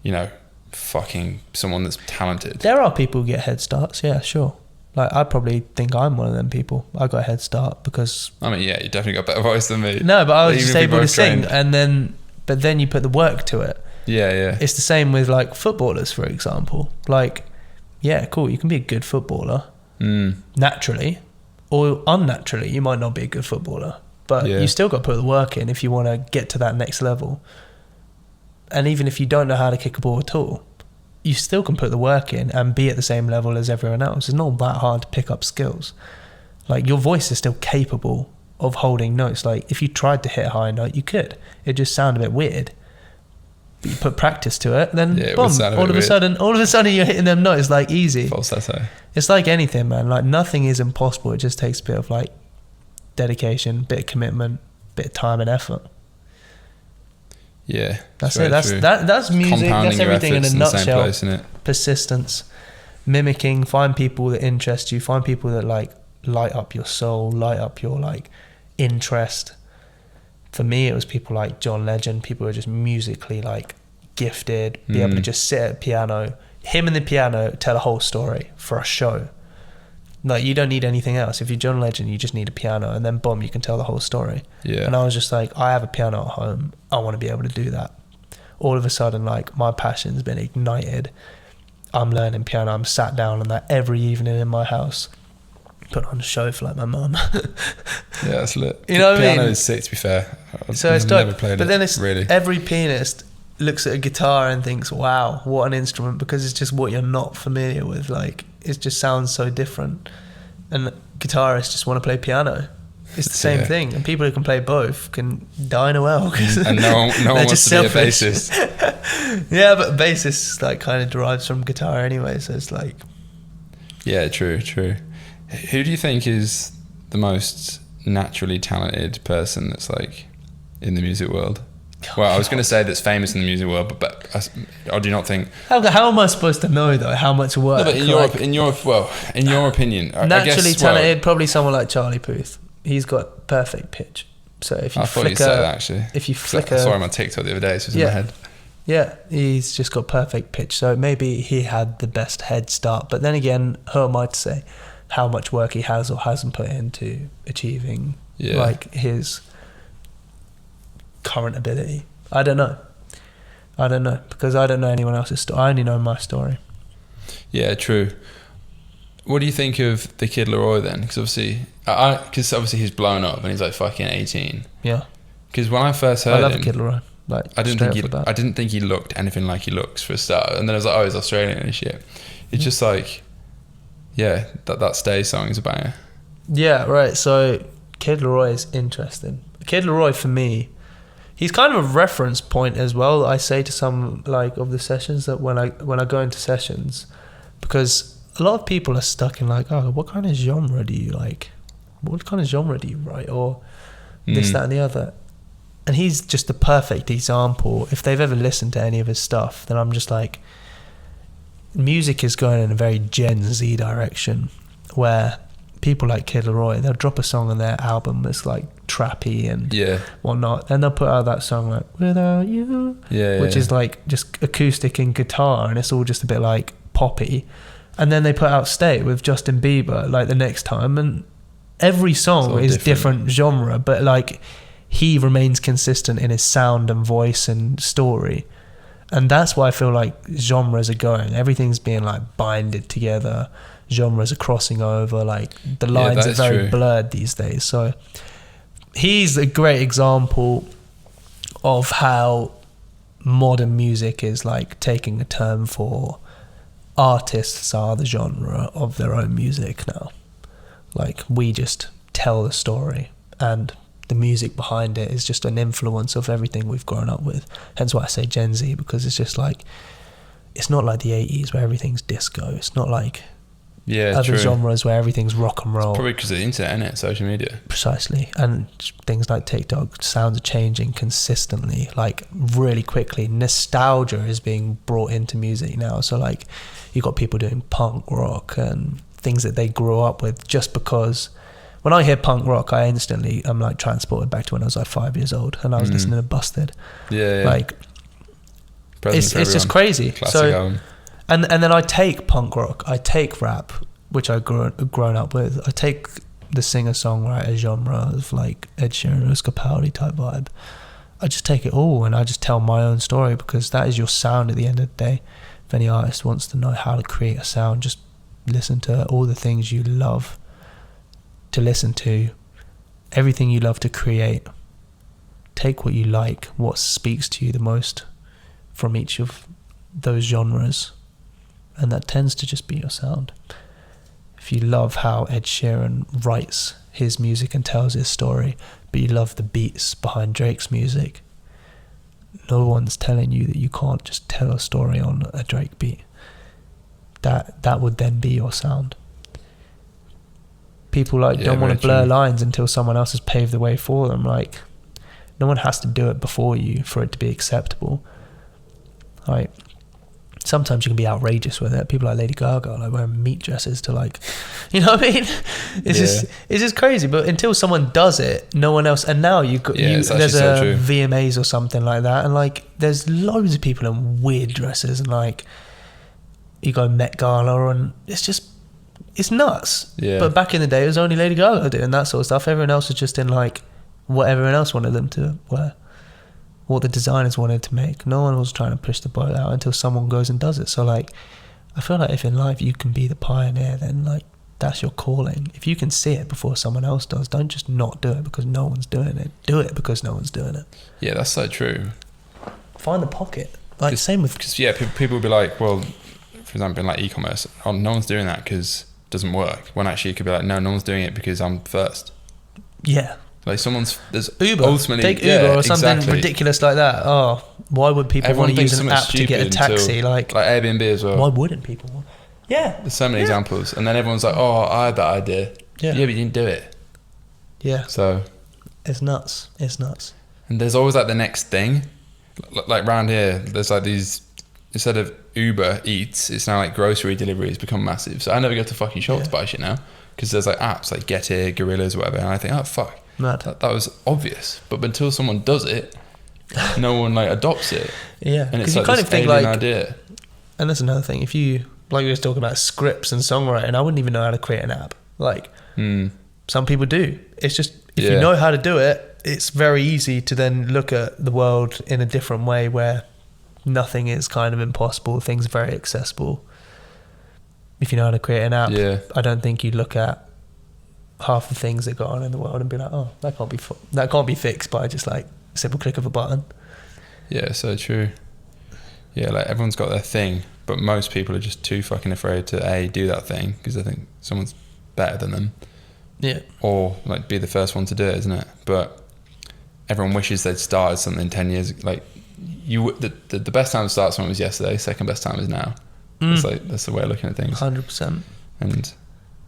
S1: you know, fucking someone that's talented?
S2: There are people who get head starts, yeah, sure. Like, I probably think I'm one of them people. I got a head start because...
S1: I mean, yeah, you definitely got a better voice than me.
S2: No, but I was just able to sing, but then you put the work to it.
S1: Yeah.
S2: It's the same with like footballers, for example. Like, yeah, cool, you can be a good footballer naturally, or unnaturally. You might not be a good footballer, but you still got to put the work in if you want to get to that next level. And even if you don't know how to kick a ball at all, you still can put the work in and be at the same level as everyone else. It's not that hard to pick up skills. Like, your voice is still capable of holding notes. Like, if you tried to hit a high note, you could. It just sound a bit weird. But you put practice to it, then boom, all of a sudden you're hitting them notes like easy.
S1: Falsetto.
S2: It's like anything, man. Like, nothing is impossible. It just takes a bit of like dedication, bit of commitment, bit of time and effort.
S1: Yeah,
S2: that's it. That's music. That's everything in a nutshell.
S1: Place, isn't it?
S2: Persistence, mimicking. Find people that interest you. Find people that like light up your soul, light up your like interest. For me, it was people like John Legend. People who are just musically like gifted, be able to just sit at a piano, him and the piano, tell a whole story for a show. Like, you don't need anything else. If you're John Legend, you just need a piano, and then boom, you can tell the whole story.
S1: Yeah.
S2: And I was just like, I have a piano at home. I want to be able to do that. All of a sudden, like, my passion's been ignited. I'm learning piano. I'm sat down on that every evening in my house. Put on a show for like my mum.
S1: Yeah, that's lit.
S2: You know what I mean?
S1: Piano is sick, to be fair.
S2: So it's
S1: never
S2: dope.
S1: played
S2: But
S1: it,
S2: then it's
S1: really.
S2: every pianist looks at a guitar and thinks, wow, what an instrument, because it's just what you're not familiar with. Like, it just sounds so different. And guitarists just want to play piano. It's the same thing. And people who can play both can die in a well.
S1: And no one wants to be a bassist.
S2: Yeah, but bassist like kind of derives from guitar anyway, so it's like...
S1: Yeah, true. Who do you think is the most naturally talented person that's like in the music world? Well, I was going to say that's famous in the music world, but or do you not think?
S2: How am I supposed to know though? How much work?
S1: No, but in your opinion,
S2: naturally talented, probably someone like Charlie Puth. He's got perfect pitch. So if you
S1: I thought you said that actually.
S2: If you flicker,
S1: I saw him on TikTok the other day, so it was in my head.
S2: Yeah, he's just got perfect pitch. So maybe he had the best head start. But then again, who am I to say how much work he has or hasn't put into achieving like his current ability? I don't know because I don't know anyone else's story. I only know my story.
S1: Yeah, true. What do you think of the Kid Laroi then? Because obviously he's blown up and he's like fucking 18.
S2: Yeah.
S1: Because when I first heard him,
S2: I love Kid Laroi. Like,
S1: I didn't think he looked anything like he looks for a start. And then I was like, oh, he's Australian and shit. It's just like, yeah, that Stay song is a banger. Yeah,
S2: right. So Kid Laroi is interesting. Kid Laroi for me, he's kind of a reference point as well. I say to some like of the sessions that when I go into sessions, because a lot of people are stuck in like, oh, what kind of genre do you like? What kind of genre do you write? Or this, that, and the other. And he's just the perfect example. If they've ever listened to any of his stuff, then I'm just like, music is going in a very Gen Z direction, where people like Kid Laroi, they'll drop a song on their album that's like trappy and whatnot. Then they'll put out that song like Without You, which is like just acoustic and guitar, and it's all just a bit like poppy. And then they put out Stay with Justin Bieber like the next time, and every song is different genre, but like he remains consistent in his sound and voice and story. And that's why I feel like genres are going. Everything's being like binded together. Genres are crossing over. Like the lines are very blurred these days. So he's a great example of how modern music is like taking a turn for artists are the genre of their own music now. Like we just tell the story, and the music behind it is just an influence of everything we've grown up with. Hence why I say Gen Z, because it's just like, it's not like the 80s where everything's disco. It's not like other genres where everything's rock and roll.
S1: It's probably because of the internet, innit? Social media.
S2: Precisely. And things like TikTok, sounds are changing consistently, like really quickly. Nostalgia is being brought into music now. So like you've got people doing punk rock and things that they grew up with, just because when I hear punk rock, I instantly am like transported back to when I was like 5 years old and I was listening to Busted. Like it's just crazy.
S1: Classic album.
S2: And then I take punk rock, I take rap, which I've grown up with. I take the singer-songwriter genre of like Ed Sheeran or Capaldi type vibe. I just take it all and I just tell my own story, because that is your sound at the end of the day. If any artist wants to know how to create a sound, just listen to all the things you love to listen to, everything you love to create. Take what you like, what speaks to you the most from each of those genres, and that tends to just be your sound. If you love how Ed Sheeran writes his music and tells his story, but you love the beats behind Drake's music, no one's telling you that you can't just tell a story on a Drake beat. That would then be your sound. People like don't want to blur lines until someone else has paved the way for them. Like, no one has to do it before you for it to be acceptable. Like, sometimes you can be outrageous with it. People like Lady Gaga, like wearing meat dresses to like, you know what I mean? It's just crazy. But until someone does it, no one else. And now there's a VMAs or something like that, and like there's loads of people in weird dresses, and like you go Met Gala, and it's just it's nuts.
S1: Yeah.
S2: But back in the day, it was only Lady Gaga doing that sort of stuff. Everyone else was just in like what everyone else wanted them to wear, what the designers wanted to make. No one was trying to push the boat out until someone goes and does it. So like, I feel like if in life you can be the pioneer, then like that's your calling. If you can see it before someone else does, don't just not do it because no one's doing it. Do it because no one's doing it.
S1: Yeah, that's so true.
S2: Find the pocket. Like same with...
S1: Because yeah, people will be like, well, for example, in like e-commerce, oh, no one's doing that because it doesn't work. When actually it could be like, no one's doing it because I'm first.
S2: Yeah.
S1: Like there's
S2: Uber.
S1: Ultimately,
S2: take Uber or something
S1: exactly.
S2: ridiculous like that. Oh, why would people
S1: Everyone
S2: want to use an app to get a
S1: until,
S2: taxi? Like
S1: Airbnb as well.
S2: Why wouldn't people want? Yeah.
S1: There's so many examples. And then everyone's like, oh, I had that idea.
S2: Yeah.
S1: Yeah, but you didn't do it.
S2: Yeah.
S1: So.
S2: It's nuts. It's nuts.
S1: And there's always like the next thing. Like round here, there's like these, instead of Uber Eats, it's now like grocery deliveries become massive. So I never go to fucking shop to buy shit now. Because there's like apps like Get Here, Gorillas, whatever. And I think, oh, fuck.
S2: Mad.
S1: That was obvious. But until someone does it, no one like adopts it.
S2: Yeah.
S1: And it's
S2: you
S1: like
S2: kind
S1: this
S2: of think
S1: alien
S2: like,
S1: idea.
S2: And that's another thing. If you, like we were talking about scripts and songwriting, I wouldn't even know how to create an app. Like, some people do. It's just, if you know how to do it, it's very easy to then look at the world in a different way where nothing is kind of impossible. Things are very accessible. If you know how to create an app, I don't think you look at half the things that go on in the world and be like, oh, that can't be fixed by just like a simple click of a button.
S1: Yeah, so true. Yeah, like everyone's got their thing, but most people are just too fucking afraid to do that thing because they think someone's better than them. Yeah. Or like be the first one to do it, isn't it? But everyone wishes they'd started something 10 years. Like the best time to start something was yesterday. Second best time is now. That's the way of looking at things.
S2: 100%.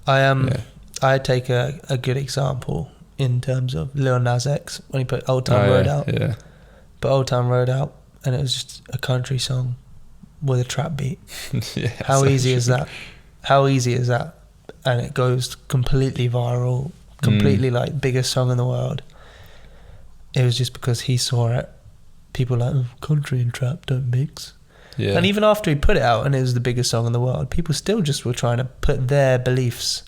S1: And
S2: I take a good example in terms of Lil Nas X when he put Old Town Road out. Yeah. Put Old Town Road out, and it was just a country song with a trap beat. How easy is that? How easy is that? And it goes completely viral, completely like biggest song in the world. It was just because he saw it. People were like, country and trap don't mix. Yeah. And even after he put it out and it was the biggest song in the world, people still just were trying to put their beliefs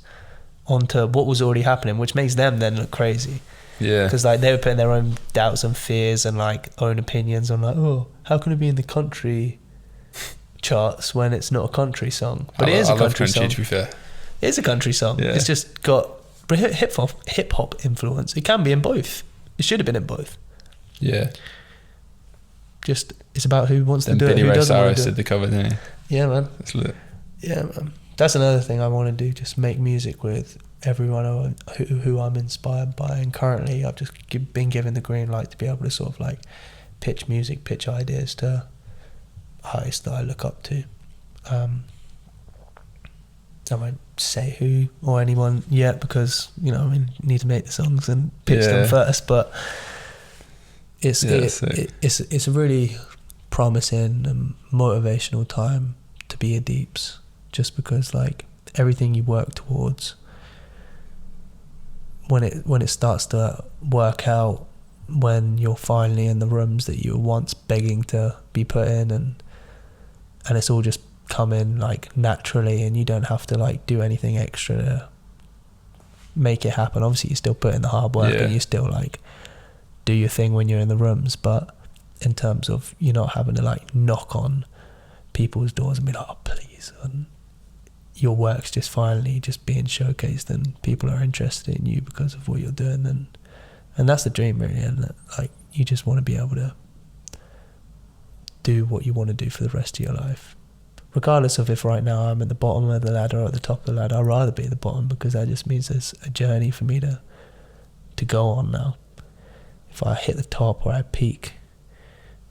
S2: onto what was already happening, which makes them then look crazy. Yeah. Because like they were putting their own doubts and fears and like own opinions on like, oh, how can it be in the country charts when it's not a country song? But it is a country song. To be fair. It is a country song. Yeah. It's just got hip hop influence. It can be in both. It should have been in both. Yeah. Just it's about who wants to do it. Billy Ray Cyrus did the cover, didn't he? Yeah, man. That's lit. Yeah, man. That's another thing I want to do. Just make music with everyone who I'm inspired by. And currently, I've just been given the green light to be able to sort of like pitch music, pitch ideas to artists that I look up to. I won't say who or anyone yet because you need to make the songs and pitch them first. But it's a really promising and motivational time to be a Deeps, just because like everything you work towards, when it starts to work out, when you're finally in the rooms that you were once begging to be put in, and it's all just come in like naturally, and you don't have to like do anything extra to make it happen. Obviously you still put in the hard work and you still like do your thing when you're in the rooms, but in terms of you not having to like knock on people's doors and be like, oh please, and your work's just finally just being showcased and people are interested in you because of what you're doing, and that's the dream really, and like you just want to be able to do what you want to do for the rest of your life, regardless of if right now I'm at the bottom of the ladder or at the top of the ladder. I'd rather be at the bottom because that just means there's a journey for me to go on now. If I hit the top or I peak,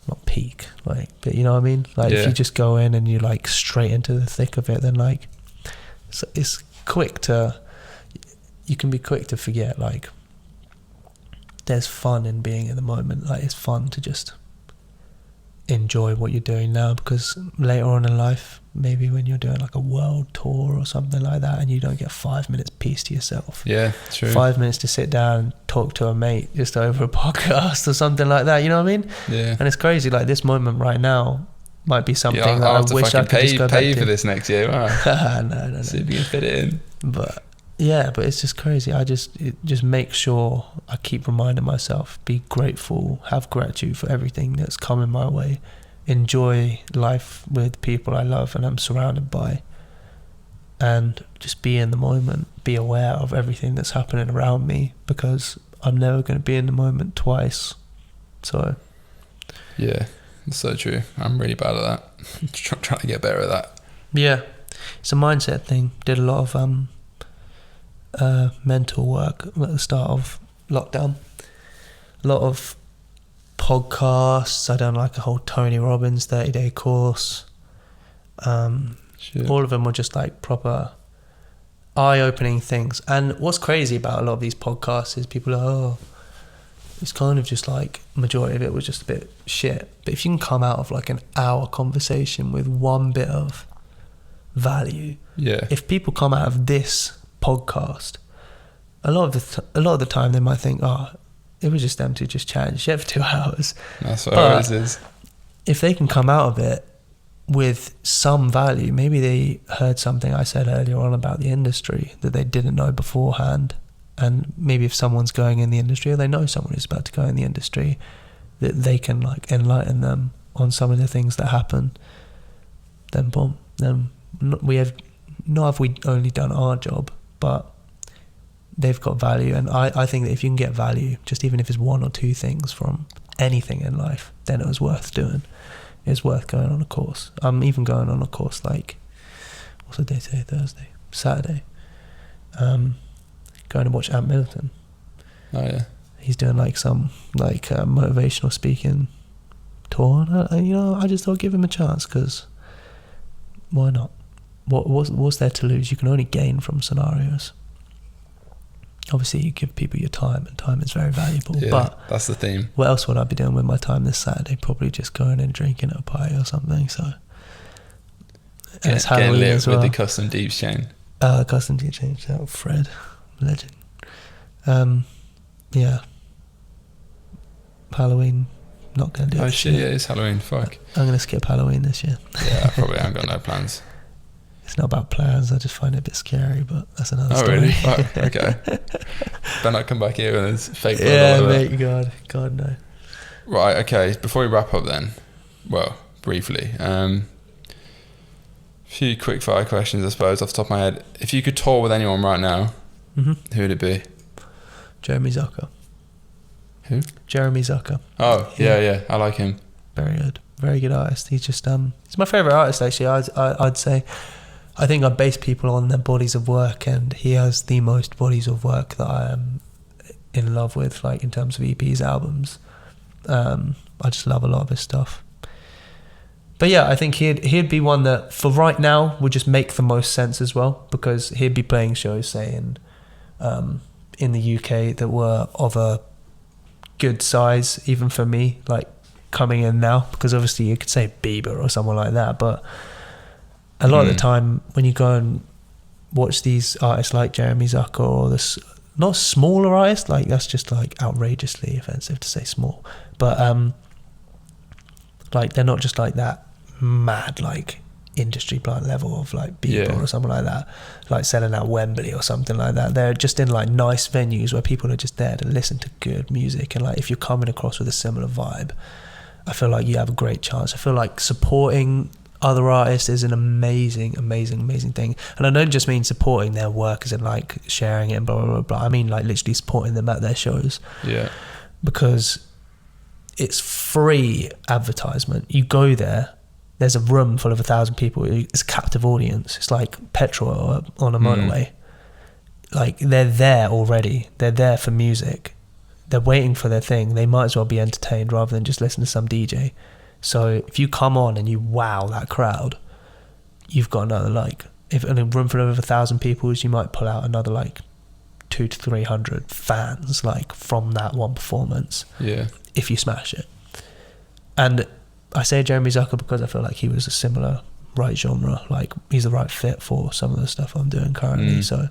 S2: not peak, like, but you know what I mean? Like if you just go in and you like straight into the thick of it, then like it's quick to, you can be quick to forget like there's fun in being in the moment. Like it's fun to just enjoy what you're doing now, because later on in life, maybe when you're doing like a world tour or something like that and you don't get 5 minutes peace to yourself, true, 5 minutes to sit down and talk to a mate just over a podcast or something like that, you know what I mean? And it's crazy, like this moment right now, might be something that I wish I could just go back to.
S1: Pay for this next year. Wow.
S2: No.
S1: See if you can fit it in.
S2: But yeah, but it's just crazy. Just make sure I keep reminding myself, be grateful, have gratitude for everything that's coming my way, enjoy life with people I love and I'm surrounded by, and just be in the moment, be aware of everything that's happening around me, because I'm never going to be in the moment twice. So
S1: yeah, it's so true. I'm really bad at that. Trying to get better at that.
S2: Yeah, it's a mindset thing. Did a lot of mental work at the start of lockdown. A lot of podcasts. I done like a whole Tony Robbins 30-day course. All of them were just like proper eye-opening things. And what's crazy about a lot of these podcasts is people are, it's kind of just like, majority of it was just a bit shit. But if you can come out of like an hour conversation with one bit of value, if people come out of this podcast, a lot of the time they might think, oh, it was just them two just chatting shit for 2 hours.
S1: That's what it is.
S2: If they can come out of it with some value, maybe they heard something I said earlier on about the industry that they didn't know beforehand, and maybe if someone's going in the industry or they know someone who's about to go in the industry, that they can like enlighten them on some of the things that happen, then boom, then we have only done our job, but they've got value. And I think that if you can get value, just even if it's one or two things from anything in life, then it was worth doing. It's worth going on a course. I'm even going on a course like, what's the day today? Thursday, Saturday. Going to watch Ant Middleton.
S1: Oh yeah.
S2: He's doing like some like motivational speaking tour, and I just thought give him a chance, because why not? What's there to lose? You can only gain from scenarios. Obviously, you give people your time, and time is very valuable.
S1: Yeah,
S2: but
S1: that's the theme.
S2: What else would I be doing with my time this Saturday? Probably just going and drinking at a party or something. So, and it's Halloween as well.
S1: With the custom deeps chain.
S2: Custom deep chain. Shout Fred, legend. Yeah. Halloween, not gonna do it.
S1: Oh shit! Yeah, it's Halloween. Fuck.
S2: I'm gonna skip Halloween this year.
S1: Yeah, I probably haven't got no plans.
S2: It's not about plans, I just find it a bit scary, but that's another story.
S1: Oh really? Fuck, okay. Better not come back here when there's fake blood
S2: all
S1: over.
S2: Mate, God no.
S1: Right, okay, before we wrap up then, well, briefly, a few quick fire questions I suppose off the top of my head. If you could tour with anyone right now, who would it be?
S2: Jeremy Zucker.
S1: Who?
S2: Jeremy Zucker.
S1: Oh, yeah, I like him. Very good artist. He's just, he's my favourite artist actually, I'd say. I think I base people on their bodies of work, and he has the most bodies of work that I am in love with, like in terms of EPs, albums. I just love a lot of his stuff. But yeah, I think he'd be one that for right now would just make the most sense as well, because he'd be playing shows, say in the UK that were of a good size, even for me, like coming in now, because obviously you could say Bieber or someone like that, but a lot of the time when you go and watch these artists like Jeremy Zucker, or this not smaller artists, like that's just like outrageously offensive to say small, but like they're not just like that mad like industry plant level of like Bieber or something like that, like selling out Wembley or something like that. They're just in like nice venues where people are just there to listen to good music, and like if you're coming across with a similar vibe, I feel like you have a great chance. I feel like supporting other artists is an amazing thing, and I don't just mean supporting their work as in like sharing it and blah blah blah, blah. I mean like literally supporting them at their shows, because it's free advertisement. You go there's a room full of 1,000 people, it's a captive audience. It's like petrol on a motorway. Like they're there already, they're there for music, they're waiting for their thing, they might as well be entertained rather than just listen to some DJ. So if you come on and you wow that crowd, you've got another like, if in a room full of 1,000 people, you might pull out another like 200 to 300 fans like from that one performance. Yeah. If you smash it. And I say Jeremy Zucker because I feel like he was a similar right genre, like he's the right fit for some of the stuff I'm doing currently. So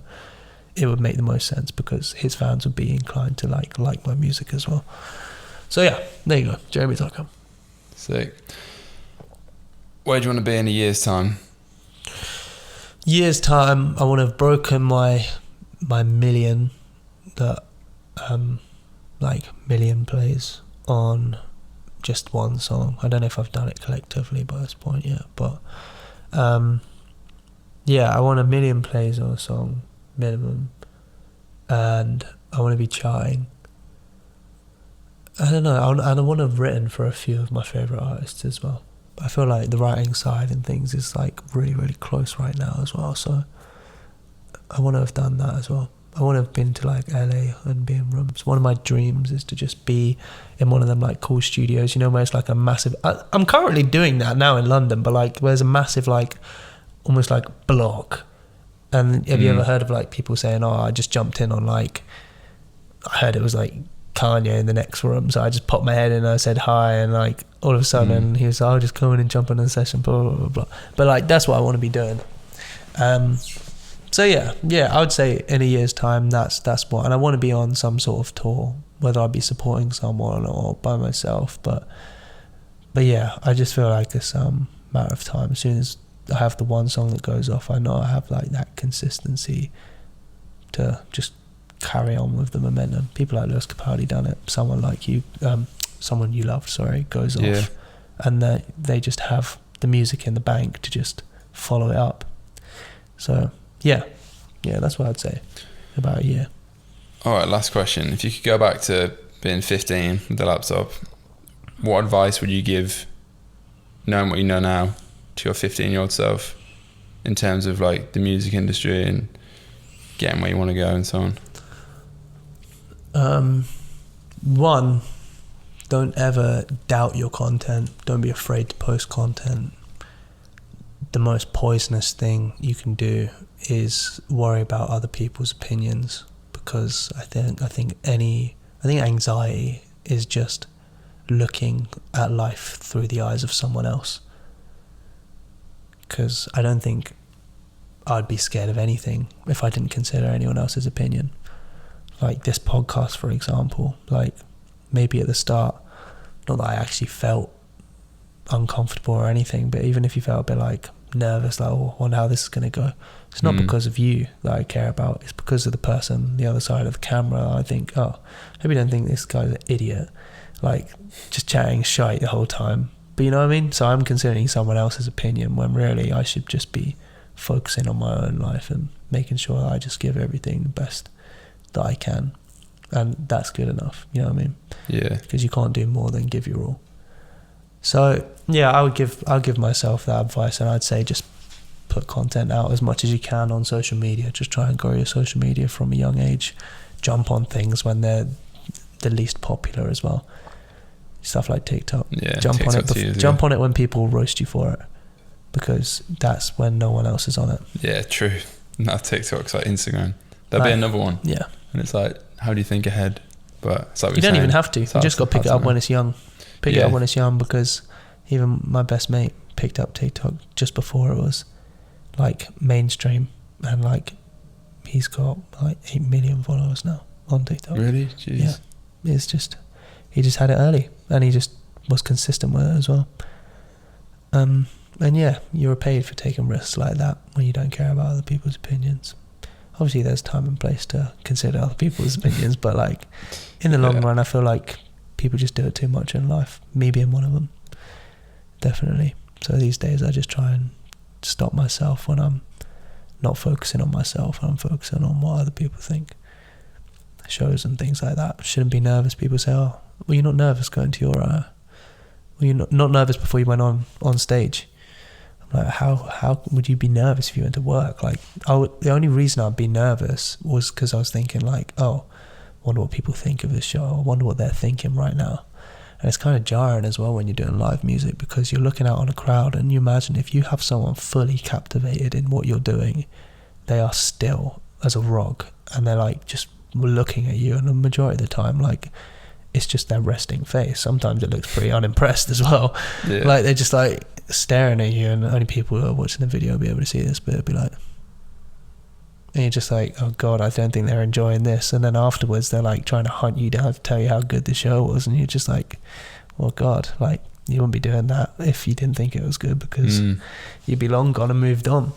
S1: it would make the most sense because his fans would be inclined to like my music as well. So yeah, there you go, Jeremy Zucker. Sick. Where do you want to be in a year's time?
S2: Year's time, I want to have broken my million, million plays on just one song. I don't know if I've done it collectively by this point yet, but I want 1 million plays on a song minimum, and I want to be charting. I don't know, and I want to have written for a few of my favourite artists as well. I feel like the writing side and things is like really, really close right now as well, so I want to have done that as well. I want to have been to like LA and be in rooms. One of my dreams is to just be in one of them like cool studios, you know, where it's like a massive... I'm currently doing that now in London, but like where's a massive like, almost like block. And have you ever heard of like people saying, oh, I just jumped in on like... I heard it was like Kanye in the next room, so I just popped my head in and I said hi, and like all of a sudden he was like, oh, just come in and jump in the session, blah, blah, blah, blah. But like that's what I want to be doing. So yeah, I would say in a year's time, that's what, and I want to be on some sort of tour, whether I be supporting someone or by myself. But yeah, I just feel like it's matter of time. As soon as I have the one song that goes off, I know I have like that consistency to just carry on with the momentum. People like Lewis Capaldi done it. Someone like you, someone you loved, goes off, and they just have the music in the bank to just follow it up. So. Yeah, that's what I'd say. About a year.
S1: All right, last question. If you could go back to being 15 with the laptop, what advice would you give, knowing what you know now, to your 15-year-old self in terms of like the music industry and getting where you want to go and so on?
S2: One, don't ever doubt your content. Don't be afraid to post content. The most poisonous thing you can do is worry about other people's opinions, because I think anxiety is just looking at life through the eyes of someone else. Because I don't think I'd be scared of anything if I didn't consider anyone else's opinion. Like this podcast, for example, like maybe at the start, not that I actually felt uncomfortable or anything, but even if you felt a bit like nervous, like, oh, I wonder how this is going to go, it's not because of you that I care about, it's because of the person the other side of the camera. I think, oh, maybe don't think this guy's an idiot, like just chatting shite the whole time, but you know what I mean? So I'm considering someone else's opinion when really I should just be focusing on my own life and making sure that I just give everything the best that I can, and that's good enough, you know what I mean?
S1: Yeah,
S2: because you can't do more than give your all. So yeah, I'll give myself that advice, and I'd say just put content out as much as you can on social media. Just try and grow your social media from a young age. Jump on things when they're the least popular as well. Stuff like TikTok. Yeah, jump on it when people roast you for it, because that's when no one else is on it. Yeah,
S1: true. Not TikTok's like Instagram. There'll be another one.
S2: Yeah,
S1: and it's like, how do you think ahead? But it's like
S2: you don't even have to. You just got to pick it up when it's young. Pick it up when it's young, because even my best mate picked up TikTok just before it was like mainstream, and like he's got like 8 million followers now on TikTok.
S1: Really? Jeez.
S2: Yeah, it's just he just had it early, and he just was consistent with it as well. And yeah, you're paid for taking risks like that when you don't care about other people's opinions. Obviously there's time and place to consider other people's opinions, but like in the long run, I feel like people just do it too much in life, me being one of them, definitely. So these days I just try and stop myself when I'm not focusing on myself, I'm focusing on what other people think. Shows and things like that, shouldn't be nervous. People say, oh, well, you're not nervous going to your well, you're not nervous before you went on stage. I'm like, how would you be nervous if you went to work? Like, the only reason I'd be nervous was because I was thinking like, oh, I wonder what people think of this show, I wonder what they're thinking right now. And it's kind of jarring as well when you're doing live music, because you're looking out on a crowd, and you imagine if you have someone fully captivated in what you're doing, they are still as a rock, and they're like just looking at you, and the majority of the time, like, it's just their resting face. Sometimes it looks pretty unimpressed as well. Yeah. Like they're just like staring at you, and only people who are watching the video will be able to see this, but it'll be like, and you're just like, oh god, I don't think they're enjoying this. And then afterwards they're like trying to hunt you down to tell you how good the show was, and you're just like, well god, like you wouldn't be doing that if you didn't think it was good, because you'd be long gone and moved on.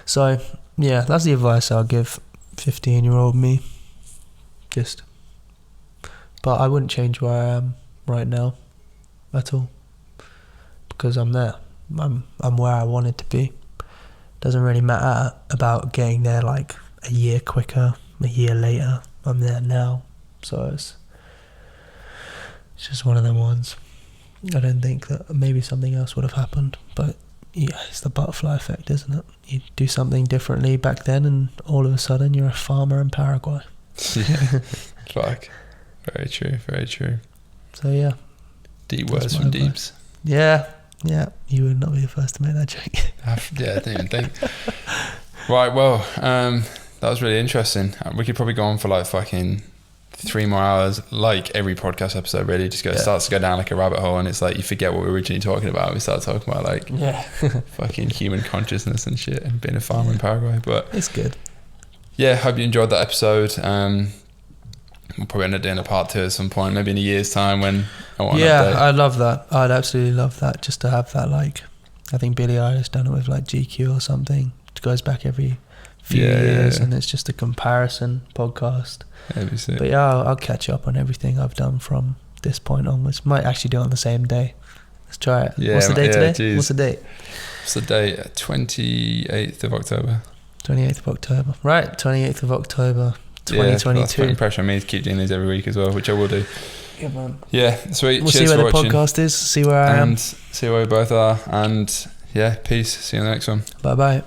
S2: So yeah, that's the advice I'll give 15-year-old me. But I wouldn't change where I am right now at all, because I'm there. I'm where I wanted to be. Doesn't really matter about getting there like a year quicker, a year later. I'm there now. So it's just one of them ones. I don't think that maybe something else would have happened, but yeah, it's the butterfly effect, isn't it? You do something differently back then and all of a sudden you're a farmer in Paraguay.
S1: Yeah. Fuck. Very true, very true.
S2: So yeah.
S1: Deep words from Deeps.
S2: Yeah, you would not be the first to make that joke.
S1: Yeah, I didn't even think. Right, well, that was really interesting. We could probably go on for like fucking 3 more hours, like every podcast episode really. Just starts to go down like a rabbit hole, and it's like you forget what we were originally talking about. We start talking about like fucking human consciousness and shit, and being a farmer in Paraguay. But
S2: it's good.
S1: Yeah, hope you enjoyed that episode. We'll probably end up doing a part 2 at some point, maybe in a year's time when I want an update.
S2: I'd love that. I'd absolutely love that, just to have that. Like, I think Billie Eilish done it with like GQ or something. It goes back every few years, and it's just a comparison podcast. But yeah, I'll catch up on everything I've done from this point onwards. Might actually do it on the same day. Let's try it. What's the date today?
S1: Geez.
S2: What's the date?
S1: 28th of October.
S2: 28th of October. Right, 28th of October, 2022.
S1: That's putting pressure on me to keep doing these every week as well, which I will do.
S2: Good man.
S1: Yeah, sweet.
S2: We'll
S1: Cheers
S2: see where
S1: for
S2: the
S1: watching.
S2: podcast is, see where I am.
S1: And see where we both are. And yeah, peace. See you in the next one.
S2: Bye-bye.